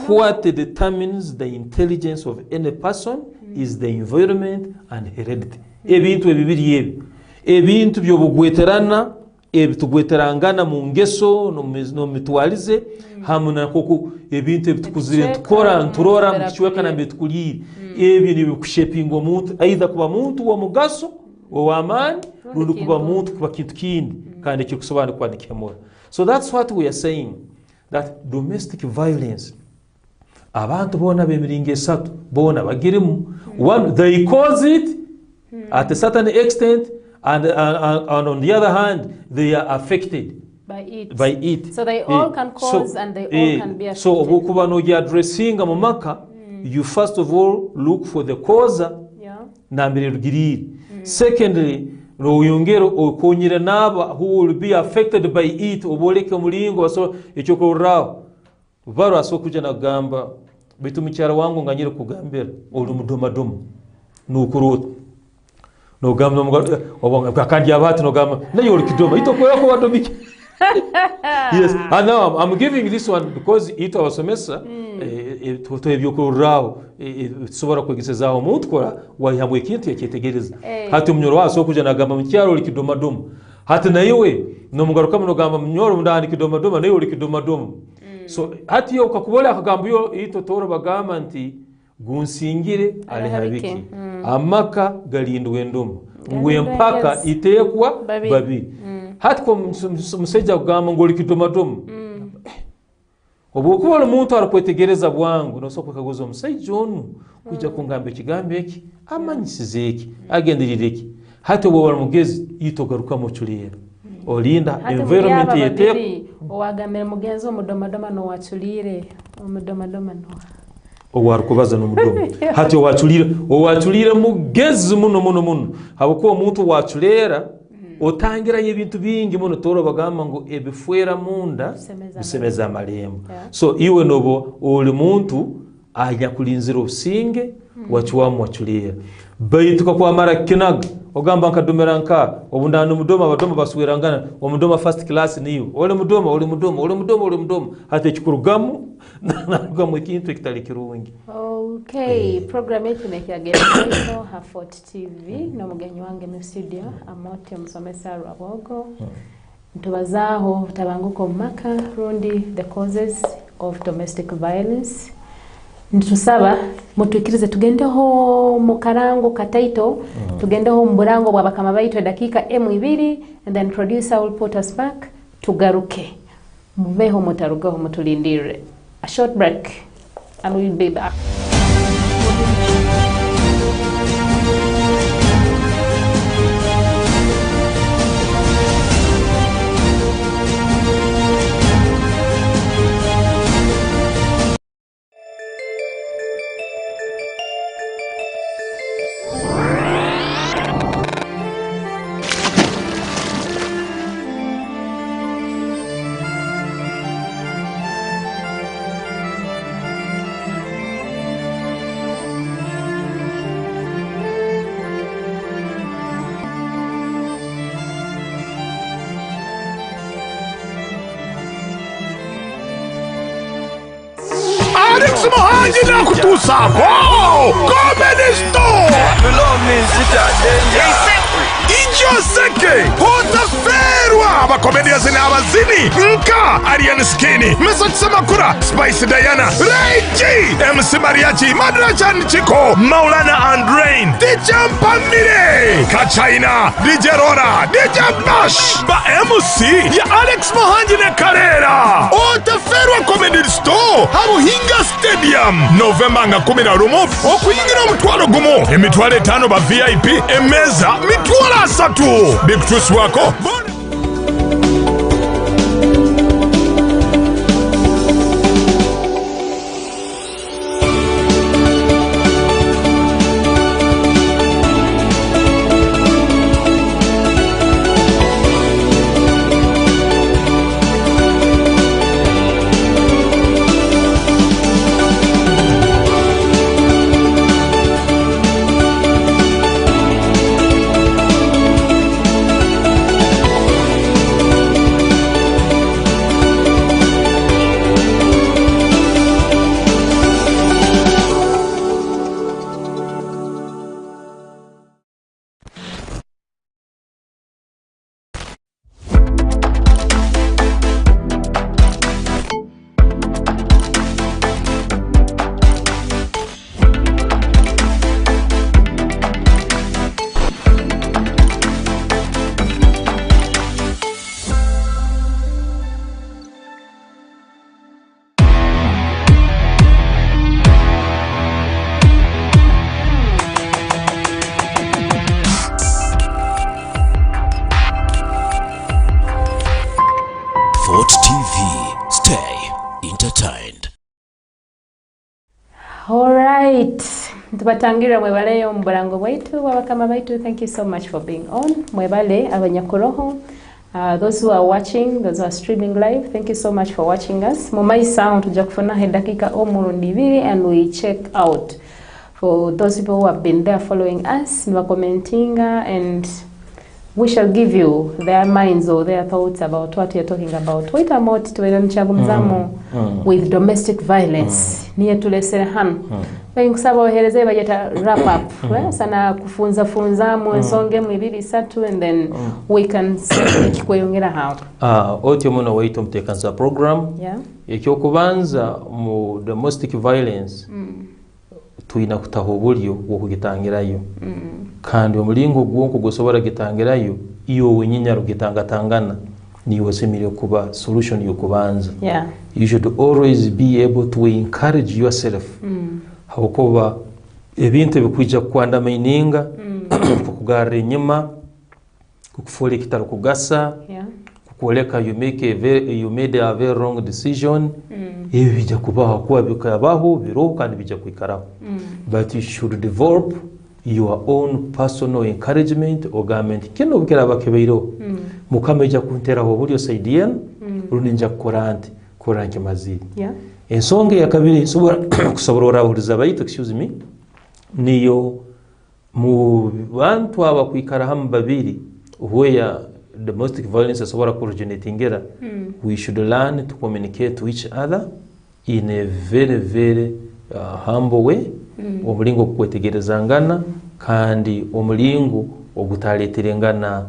what determines the intelligence of any person is the environment and heredity ebintu ebibiri ebintu byo bugweterana ebitugweterangana mu ngeso no mitwalize hamuna koko ebintu ebitukuzire tukora nturora mukichweka na betukuliri ebi ni bikushepinga omuntu aidha kuba muntu wa mugaso wa amani rundi kuba muntu kuba kintu kindi kandi kikusobana kwa nikemura. So that's what we are saying, that domestic violence abantu bona bemiringe esatu bona bagirimu one they cause it at a certain extent and on the other hand they are affected by it. So they all can cause and they all can be affected. So okuba no addressing amaka you first of all look for the cause na mbere rugiriri. Secondly no yongero okonyira naba who will be affected by it oboleke mulingo so ekyo ko rawo baro asokuja na gamba bitu michara wangu nganyire kugambira oli mudomadomo nukuruta no gamba obonga kandi abati no gamba nayo oli kidoma ito ko yako wadomiki. Yes, and now I'm giving this one because ito abasomesa to ebyokurraho sobora kwegiseza omuntu kora wayihamwe ikintu yakitegereza hati umnyoro waso kuja nagamba mu cyaro oli kidoma doma hati nayiwe no mugaruka muno gamba mnyoro ndani kidoma doma nayo oli kidoma doma. So hati yo ukakubola akagamba yo ito toro bagamba nti gunsingire alihabiki amaka galindwe ndomo ngwe mpaka itekwa babi hati ko musejja kugamba ngoli kidoma obu kuba omuntu arakwetegereza bwangu no soko kagozo musejja onu kujja kungamba ekigambo eki amanyisize eki agenderire eki hati obu wali mugezi itogaruka mu chuliera olinda environment yete owagamira mugenzi omudomadoma no wachulire omudomadoma no owarukubaza n'omudomo hati owachulire mugezi muno habuko omuntu wachulera otangira y'ebintu bingi muno toro bagamba ngo ebifwera munda bisemeza amalembo. So iwe nobo oli muntu ajya kulinzira obusinge wachuwamu wachulira bayituka kwa mara kinaga ogamba nkadomera nka obundana omudoma abadoma baswerangana omudoma first class niyo ole mudoma hati ekikurugamu narugamu ekintu ekitali kirungi. Okay, program yetu nekyagenda ino Hafort TV no mugenyi wange mu studio Amote omusomesa Rwabogo ntubazaho tabanguko maka rundi the causes of domestic violence. Ntusaba mutwikirize tugendeho mu karango kataito tugendeho mu burango bwa bakama baito dakika M2 and then producer will put us back tugaruke mubeho mutarugaho mutulindire a short break and we'll be back. Muhanji na kutusako Comedy Store Ijo seke Hota ferwa Abakomediya zini abazini Nka Ariane Skinny Mesa Tsamakura Spice Diana Ray G MC Mariachi Madrachan Chico Maulana Andrain DJ Mpamire Kachaina DJ Rora DJ Bash Ba MC Ya Alex Muhanji ne Karera Hota ferwa Comedy Store Habu Hinga Stadium November nga 11 okuyingira omutwalo gumu emitwalo 5 ba VIP emeza mitwalo 3 Big Truth wako Tubatangira mwebale mbulango bwaitu wabakama baitu. Thank you so much for being on. Mwebale abanyakuroho. Those who are watching, those who are streaming live, thank you so much for watching us. Mumai sound tuja kufuna dakika omurundi 2 and we check out for those people who have been there following us, commenting, and we shall give you their minds or their thoughts about what you're talking about. Wait a moment to with domestic violence. Niye tulesera hano. Kusaba ohereze bajeta wrap up. Sana kufunza mu ensonge mu 2-3 and then we can see kweyongera how. Otyo muno waito mtekanza program. Yeah. Ekyokubanza mu domestic violence. Tuina kutaho bulyo okugitangirayo. Kandi omulingo gwonko gusobora gitangirayo iyo wenyinya rugitangatangana niwe semire kuba solution yokubanza. Yeah. You should always be able to encourage yourself. Hakuba ebintu bikwijja kwanda maininga kukugara enyuma kukufole kitaro kugasa. Yeah. Kukoleka you made a very wrong decision. Ebi bijja kubaho kuba bikabaho biro kandi bijja kwikaraho. But you should develop your own personal encouragement or government kino bukera bakebeiro mukameja kuntera obulyo saidian runinja korante koranke mazidi. Yeah. Ensonge ya kabiri kusoborora abuliza bayito, excuse me, niyo mu bantu abakwikara hamu babiri where domestic violence asobora originatingera. We should learn to communicate to each other in a very humble way. Omulingo kwetegerezangana kandi omulingo ogutaleterengana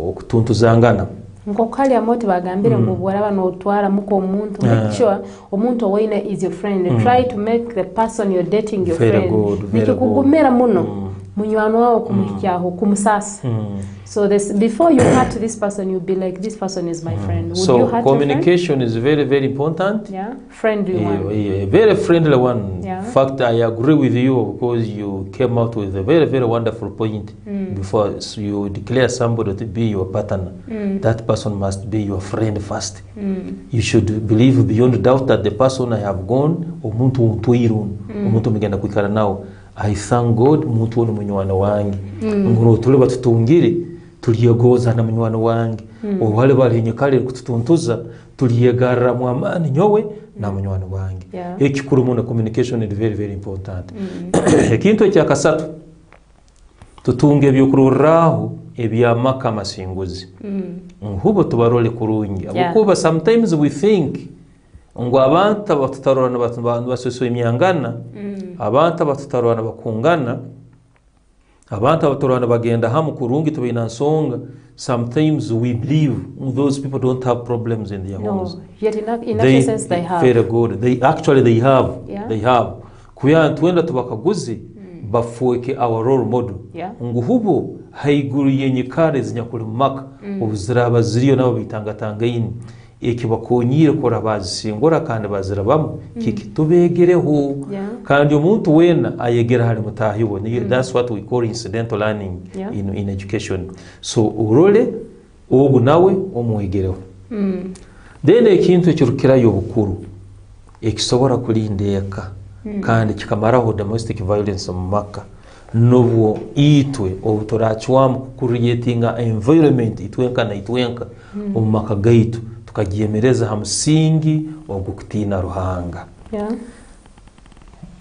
okutuntuzangana. Nkokali amoti bagambire ngo bwara banotwara muko omuntu make sure omuntu owaine is your friend. Try to make the person you're dating your friend. Nikikugumera muno munywano wao kumukyaho kumusasa. So this before you hurt this person, you'll be like, this person is my friend. Would so you hurt communication is very important. Yeah, friendly one. A very friendly one. Yeah. In fact, I agree with you because you came out with a very wonderful point. Before you declare somebody to be your partner, that person must be your friend first. You should believe beyond doubt that the person I have gone omuntu untuirun omuntu mugenda kwikara nawo. I thank God muntu ono munywano wange. Ngoro tule batutungire tuliyegoza na munywano wange. Obale balinye kale kututuntuza tuliyegarra mu amani nyowe na munywano wange. Ekikuru mu communication is very important. Ekintu ekyakasatu tutunge byokururaho ebyamaka amasinguzi. Hubo tubarole kurungi. Abukuba sometimes we think ngo abantu batutarwana abantu basoso imyangana, abantu batutarwana bakungana, abantu batutarwana bagenda hamu kurungi tubina nsonga. Sometimes we believe those people don't have problems in their homes. Yet in that sense they have. Very good. They have. Yeah. They have. Kuya twenda tubakaguzi bafueke our role model. Yeah. Nguhubo haiguru yenye kare zinyakuri maka ubuzira baziriyo nabo bitangatanga yini. Eki bakonyire kora bazisingora kandi bazirabamu kikitubegereho kandi omuntu wena ayegera hali mutahiwo. That's what we call incidental learning in education. So urole ogu nawe omwegereho. Then ekintu ekirukirayo obukuru ekisobora kulindeka kandi kikamaraho domestic violence mu maka nobwo itwe obutorachwamu kucreatinga environment itwenka mu maka gaitu tukagiemereza hamusingi ogukutina ruhanga.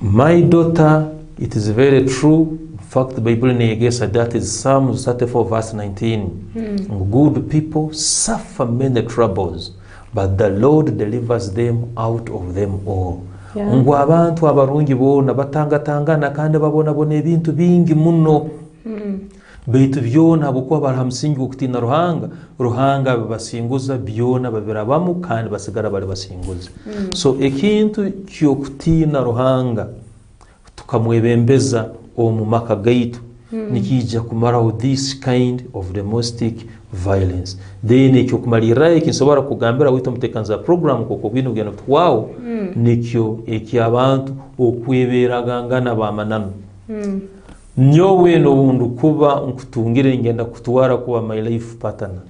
My daughter, it is very true. In fact, the Bible negesa that is Psalms 34 verse 19. Good people suffer many troubles, but the Lord delivers them out of them all. Ngo abantu abarungi bona batangatangana kandi babona ebintu bingi muno. Beitu byona bukwa baramusingi okutina ruhanga babasinguza byona babirabamu kandi basigara bali basinguza. So ekintu kyokutina ruhanga tukamwebembeza omu maka gaitu nikija kumaraho this kind of domestic violence. Then ekyokumalira ekinsobora kugambira wito mutekanza program koko bino byano twao nikyo ekyabantu okweberagangana bamanano. Nyowe no kuba nkutungire ngenda kutwara kuba my life partner.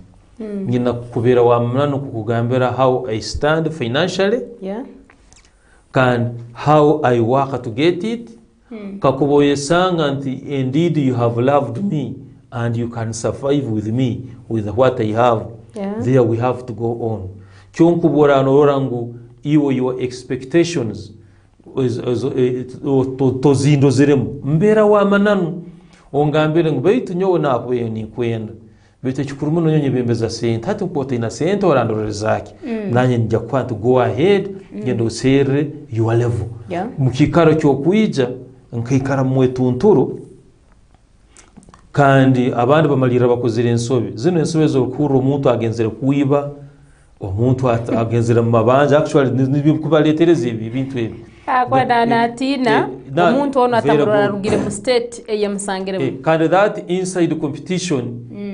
Ngina kubera wa mnano kukugambira how I stand financially. And how I work to get it. Kakuboye sanga nti indeed you have loved me and you can survive with me with what I have. There we have to go on. Kyonkubora norangu iwo your expectations tozindo ziremu mbera wa mananu ongambire ngo baitu nyowe nakwe ni kwenda bete chikuru muno nyonye bembeza sente hati mpote ina sente orandorere zake nanye njya kwanta go ahead ngendo usere your level mukikaro cyo kuija nkikara mwetunturu kandi abandi bamalira bakozira ensobe zino ensobe zo kuru umuntu agenzere kuiba omuntu agenzera mu mabanja actually nibikubalettereza ibintu ebi akwa natina umuntu ono atamurora rugire mu state eyamusangire kandi that inside competition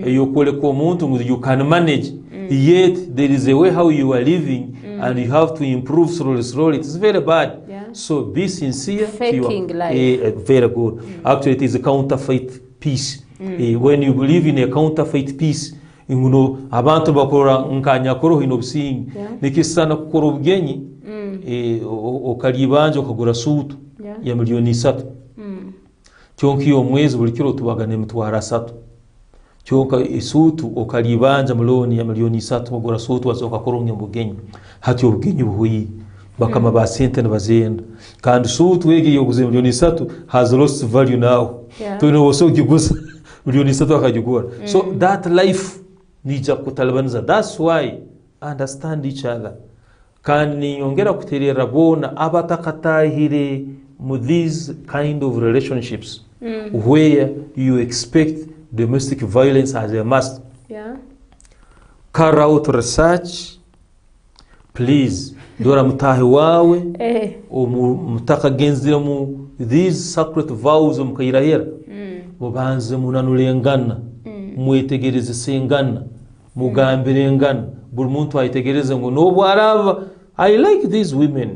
yokole ko umuntu you can manage yet there is a way how you are living and you have to improve slowly. It's very bad. So be sincere. Faking life. Very good. Actually it is a counterfeit peace. When you believe in a counterfeit peace, inguno abantu bakora nkanya koro hino busingi nikisana kukora ubgenyi okalibanje okagura sutu ya milioni 3 cyonki yo mwezi buri kiro tubagane mutwara 3 cyonka isutu okalibanje muloni ya milioni 3 bagura sutu wazoka koronye mbugenyi hati ubgenyi buhuyi bakama ba sente n'abazenda kandi sutu wege yo guze milioni 3 has lost value now to no so kigusa milioni 3 akajugura so that life nija kutalabaniza. That's why understand each other. Kandi ongera kuterera bona abatakatahire mu these kind of relationships where you expect domestic violence as a must. Carry out research, please. Dora mutahe wawe mutaka genzira mu these sacred vows mukayirahera mubanze munanulengana mwetegereze sengana mugambire ngana buri muntu ayitegereze ngo no bwaraba I like these women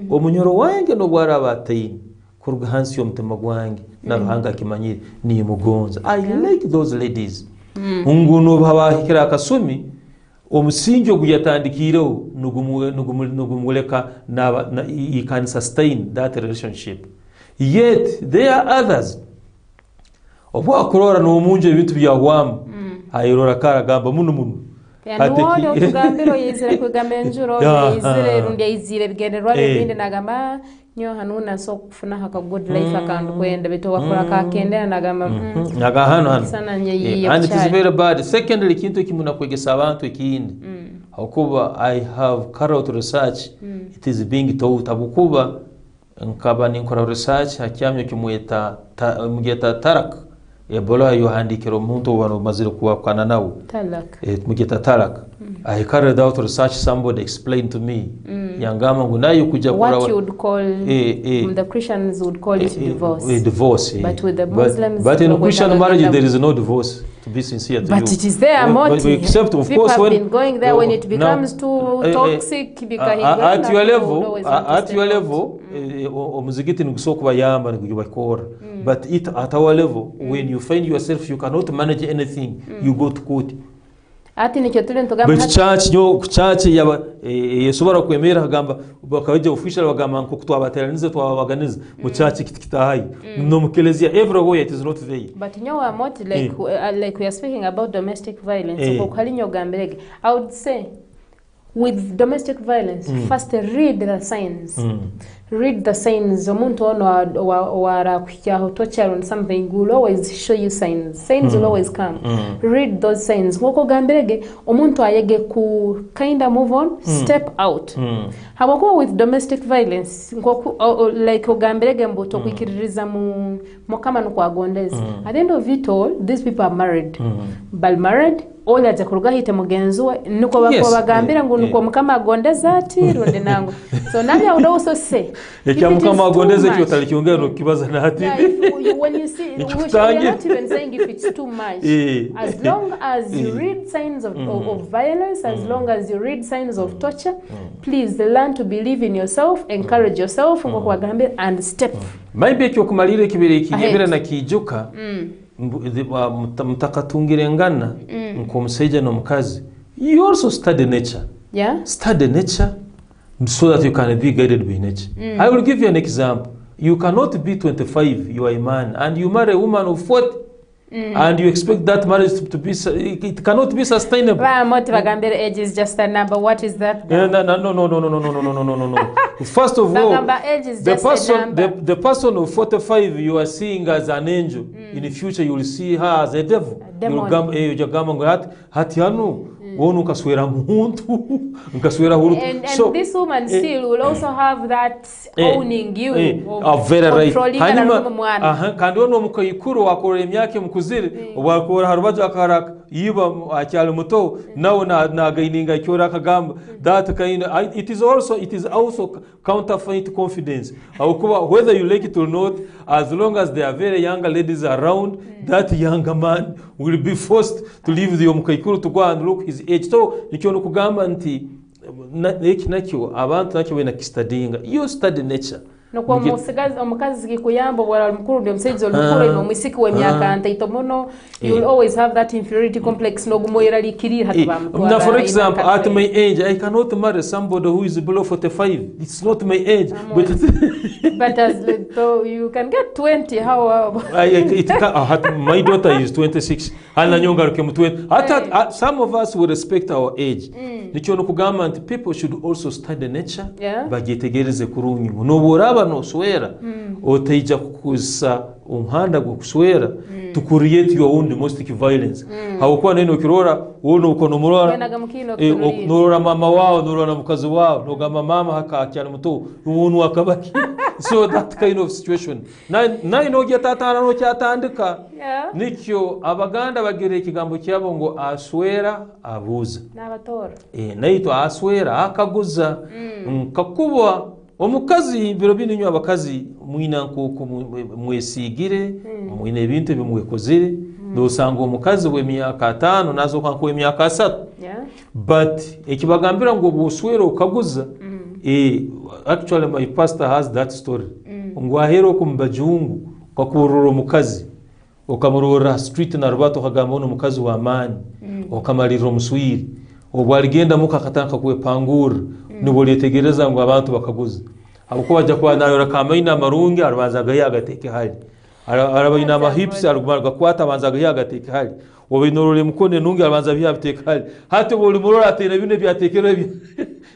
omunyoro wange no bwaraba atayini kuruga hansi yo mutema gwange na ruhanga kimanyire ni mugonza I like those ladies nguno babahikira akasumi omusinjo guyatandikireho nugumuleka na you can sustain that relationship yet there are others obo akurora no munje ibintu byahwama ayirora karagamba muno ati tugambiro yizire kugamenjuro yizire rundi yizire bigenderwa bindi nagamba nyo hanuna so kufuna haka good life akandu kwenda bito wakora kakendera nagamba naga hano sana nyeyi and it is very bad. Secondly kintu kimuna kwegesa abantu ikindi hakuba I have carried out research it is being taught abukuba nkaba ninkora research hakyamyo kimweta mugeta tarak ebola yo handikira umuntu wano mazire kuwakana nawo talak mugeta talak I carried out research. Somebody explained to me yangama ngo nayo kuja kura what you would call the Christians would call it divorce but with the Muslims but in Christian marriage there is no divorce, to be sincere to but you. But it is there motive. Except of people course have when been going there when it becomes too toxic at your level omuzigiti ngusoko bayamba ngubakora but it at our level when you find yourself you cannot manage anything you go to court ati nicyo turi ntugamba but church yaba yesobora kwemera hagamba bakaje official bagamba nko kutwabateranize twabaganize mu church kititahayi no mukelezia everywhere it is not there but nyowa moti like we are speaking about domestic violence ko kalinyo gambirege I would say with domestic violence first read the signs read the signs omuntu ono wara kujyaho torture on something will always show you signs will always come read those signs ngoko gambirege omuntu ayege ku kinda move on step out habako with domestic violence ngoko like ogambirege mboto kwikiririza mu kama no kwagondeza at the end of it all these people are married bal married all aje kuruga hite mugenzuwe nuko bagambira ngo nuko mukama agondeza ati runde nango so nabya would also say ekya mukama agondeza cyo talikiongera no kibaza nati when you see we're not even saying if it's too much as long as you read signs of violence as long as you read signs of torture please learn to believe in yourself, encourage yourself ngo kwagambira and step maybe ekyo kumalire kibere kigebera na kijuka mutakatungire ngana nko museje no mukazi you also study nature study nature so that you can be guided by nature. I will give you an example. You cannot be 25 you are a man and you marry a woman of 40 and you expect that marriage to be, it cannot be sustainable. Age is just a number. What is that? No. First of all, the person of 45 you are seeing as an angel. In the future, you will see her as a devil. And this woman still will also have that owning you. Very right. Kandi ono mukayikuru wakora emyaka mukuzire wakora harubaje akara yiba acyalo muto nawo nagaininga cyora kagamba that kind it is also counterfeit confidence. Whether you like it or not, as long as there are very young ladies around, that younger man will be forced to leave the mukayikuru to go and look his age. So nikyo kugamba nti nakyo abantu nakyo bena kistadinga you study nature. No kwa omukazi kikuyamba bwala mukuru ndio msaizi olukuru ibo mwisiki we myaka antaitomono, you will always have that inferiority complex no gumoyira likiri hatubamutwara. Now for example, at my age I cannot marry somebody who is below 45. It's not my age. But as though you can get 20, how my daughter is 26 and nyonga ke mutwe. Some of us will respect our age. Nikyo no kugamba nti people should also study nature bagitegereze kurunyi no no swera oteija kukusa umuhanda go kuswera to create your own domestic violence. Hakuwa neno kirora wono ukono murora nora mama wao nora mukazi wao nogama mama hakacyana muto umuntu akabaki. So that kind of situation na inoge tatana no cyatandika nikyo abaganda bagire ikigambo cyabo ngo aswera abuza n'abatora naito aswera akaguza kakubwa omukazi biro bininyo abakazi mwina nkoko mwesigire mwine ebintu bimwekozire dosanga omukazi we myaka 5 nazo kanko emyaka 3 but ekibagambira ngo buswero ukaguza actually my pastor has that story ngo ahero kumbajungu kwakurura omukazi okamurura street na rubato kagamba ono mukazi wa amani okamalira muswiri obwaligenda mukakatanka kwepangura nubo letegereza ngo abantu bakaguza abuko bajya kwa nayo kamaina marungi arabanzaga yagateke hali arabayina amahips arugmarga kwata abanzaga yagateke hali obinorole mukone nungi arabanza byabiteke hali hate boli murora atene bine byatekera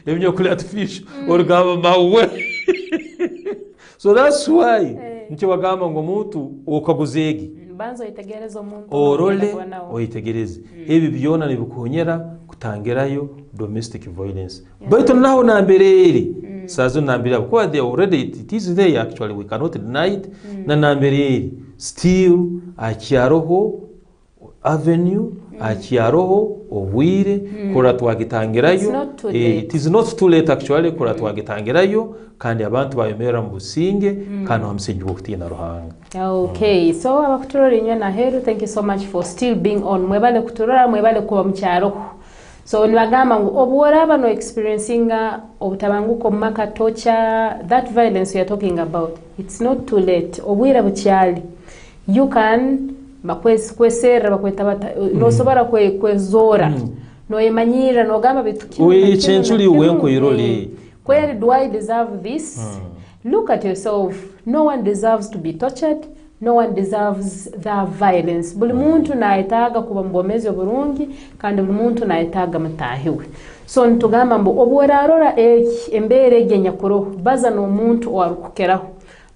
ebinyo kule artificial orgama mawe. So that's why nti bagamba ngo muntu okaguzegi banzo itegereza omuntu orole oyitegereze ebi byona nibukonyera kutangerayo domestic violence. But now nambereri sazo nambira because they already it is there actually we cannot deny it na nambereri still akyaroho avenue akyaroho obwire kora twagitangerayo it is not too late actually kora twagitangerayo kandi abantu bayemera mu businge kandi bamusenje okutina ruhanga. Okay, so abakutorora inyo na heru, thank you so much for still being on. Mwebale kutorora mwebale kuba mcyaroho. So nibagamba ngo obuwara no experiencing obutabanguko maka torture, that violence we are talking about, it's not too late. Obwira bukyali you can kwesera bakweta no sobara kwezora no emanyira no gamba bitukimo we chenchuli wenko irole. Where do I deserve this? Look at yourself. No one deserves to be tortured. No one deserves that violence. Buli muntu naetaga kuba mbomezi oburungi kandi buli muntu naetaga mutahiwe. So ntugamba mbo obwera arora embere genya kuro baza no muntu warukukeraho.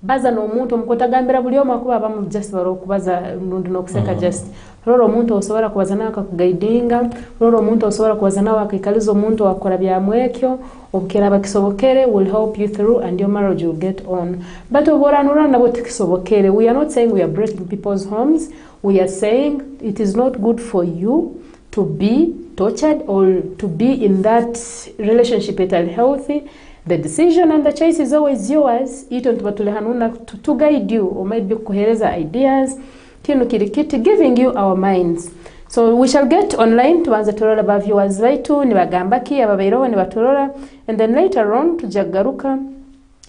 Baza no muntu mukotagambira buli oma kuba bamu just baro kubaza nundu no kuseka just. Roro muntu osobora kubaza naka kugaidinga, roro muntu osobora kubaza nawe akikalizo muntu wakora bya mwekyo, obukera bakisobokere will help you through and your marriage will get on. But oboranura nabo tikisobokere. We are not saying we are breaking people's homes. We are saying it is not good for you to be tortured or to be in that relationship that are healthy. The decision and the choice is always yours. Ito ntubatule hanuna to guide you or maybe kuhereza ideas. Kinu kirikiti giving you our minds. So we shall get online to answer torora ba viewers baitu ni bagambaki ababairoho ni batorora, and then later on tujagaruka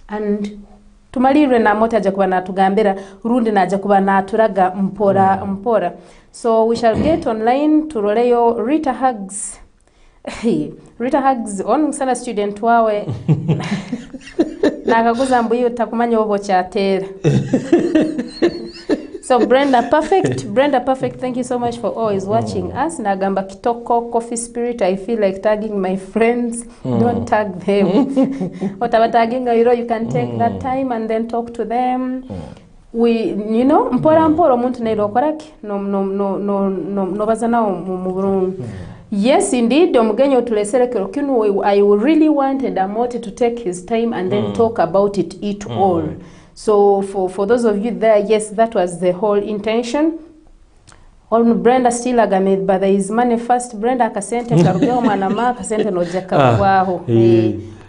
and tumalirwe na mota aja kuba natugambira rundi na aja kuba naturaga mpora. So we shall get online turoleyo Rita Hugs. Rita Hugs on sana student wawe nakaguza mbuyo takumanya obo cyatera. So Brenda Perfect, thank you so much for always watching us. Nagamba Kitoko Coffee Spirit, I feel like tagging my friends. Don't tag them. Whatever tagging, you can take that time and then talk to them. We, mpora omuntu nairokoraki no bazana mu Burundi. Yes, indeed, omugenyo tuleserekero kinu I really wanted Amote to take his time and then talk about it all. So for those of you there, yes, that was the whole intention. On Brenda still agamid, but there is money first. Brenda akasente karugeo manama akasente nojeka waho.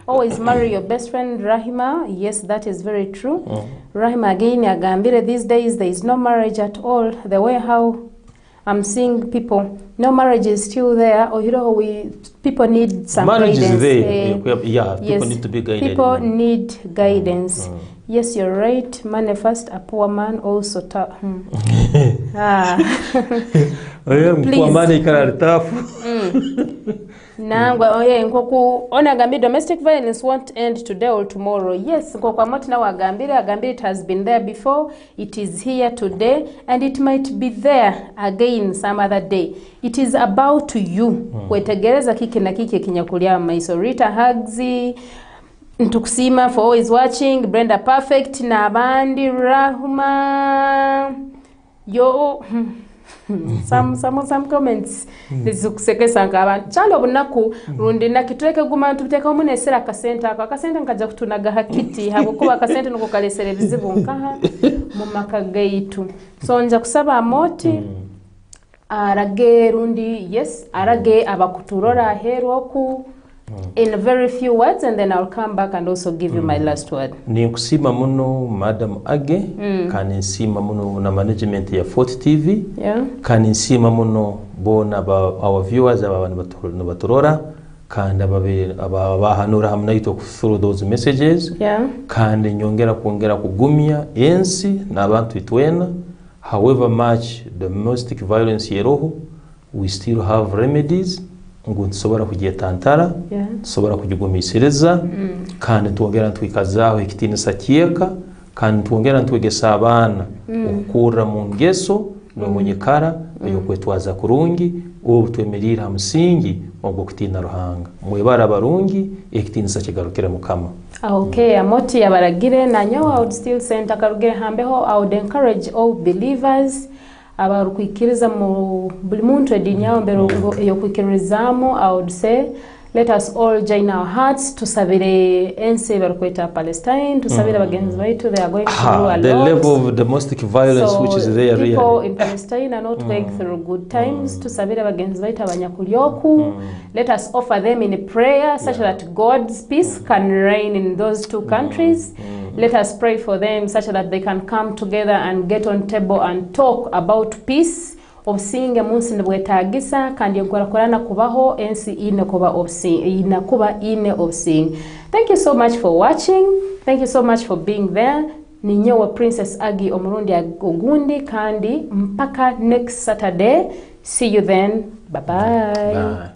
Always marry your best friend Rahima. Yes, that is very true. Rahima again agambire, these days there is no marriage at all. The way how I'm seeing people, no marriage is still there, or people need some marriage guidance. Marriage is there. Yeah, people yes, need to be guided. People need guidance. Yes, you're right. Money first, a poor man also. Domestic violence won't end today or tomorrow. Yes, it has been there before, it is here today, and it might be there again some other day. It is about you. Wetegereza kike na kike kinyakulia maisorita AGGIE Ntukusima for always watching. Brenda Perfect na Bandi Rahuma. Yo some comments. Nizikusekesa nkaba chalo bunaku rundi nakitweke guma ntuteka omune sera akasenta nkaja kutunaga hakiti hakukuba akasenta nukukalesera bizibu nkaha mu maka gaitu. So nja kusaba Amoti arage rundi, yes, arage abakuturora heroku in very few words, and then I'll come back and also give you my last word. Ni kusima muno Madam AGGIE, kani nsima muno na management ya Fort TV, kani nsima muno bona our viewers aba baturora, kandi abahanura hamna ito through those messages, kandi nyongera kuongera kugumya ensi na abantu itwena. However much domestic violence yeroho, we still have remedies. Ngo nsobora kugetantara, nsobora kugigumishereza, kandi tuongera ntwikazaho ikitinisa kieka, kandi tuongera ntwegesa abana okukura mu ngeso no munyekara yo kwetwaza kurungi obutwemerira musingi ogwo kutina Ruhanga. Mwebara barungi ikitinisa kigarukira Mukama. Okay, Amoti yabaragire na nyawa I would still say ntakarugire hambeho. I would encourage all believers abarukwikiriza mu buli muntu edinyawo mbere yo kwikirizamo. I would say let us all join our hearts to savire ense barukweta Palestine, to savire bagenzi baitu. They are going through a lot. The level of domestic violence which is there really. People in Palestine are not going through good times. To savire bagenzi baitu abanyakulyoku. Let us offer them in a prayer such that God's peace can reign in those two countries. Let us pray for them such that they can come together and get on table and talk about peace. Obusinge munsi ndibwetagisa kandi yokorakorana kubaho ensi ine kuba obusinge. Thank you so much for watching. Thank you so much for being there. Ninyowa Princess AGGIE Omurundi Ogundi kandi mpaka next Saturday. See you then. Bye-bye. Bye.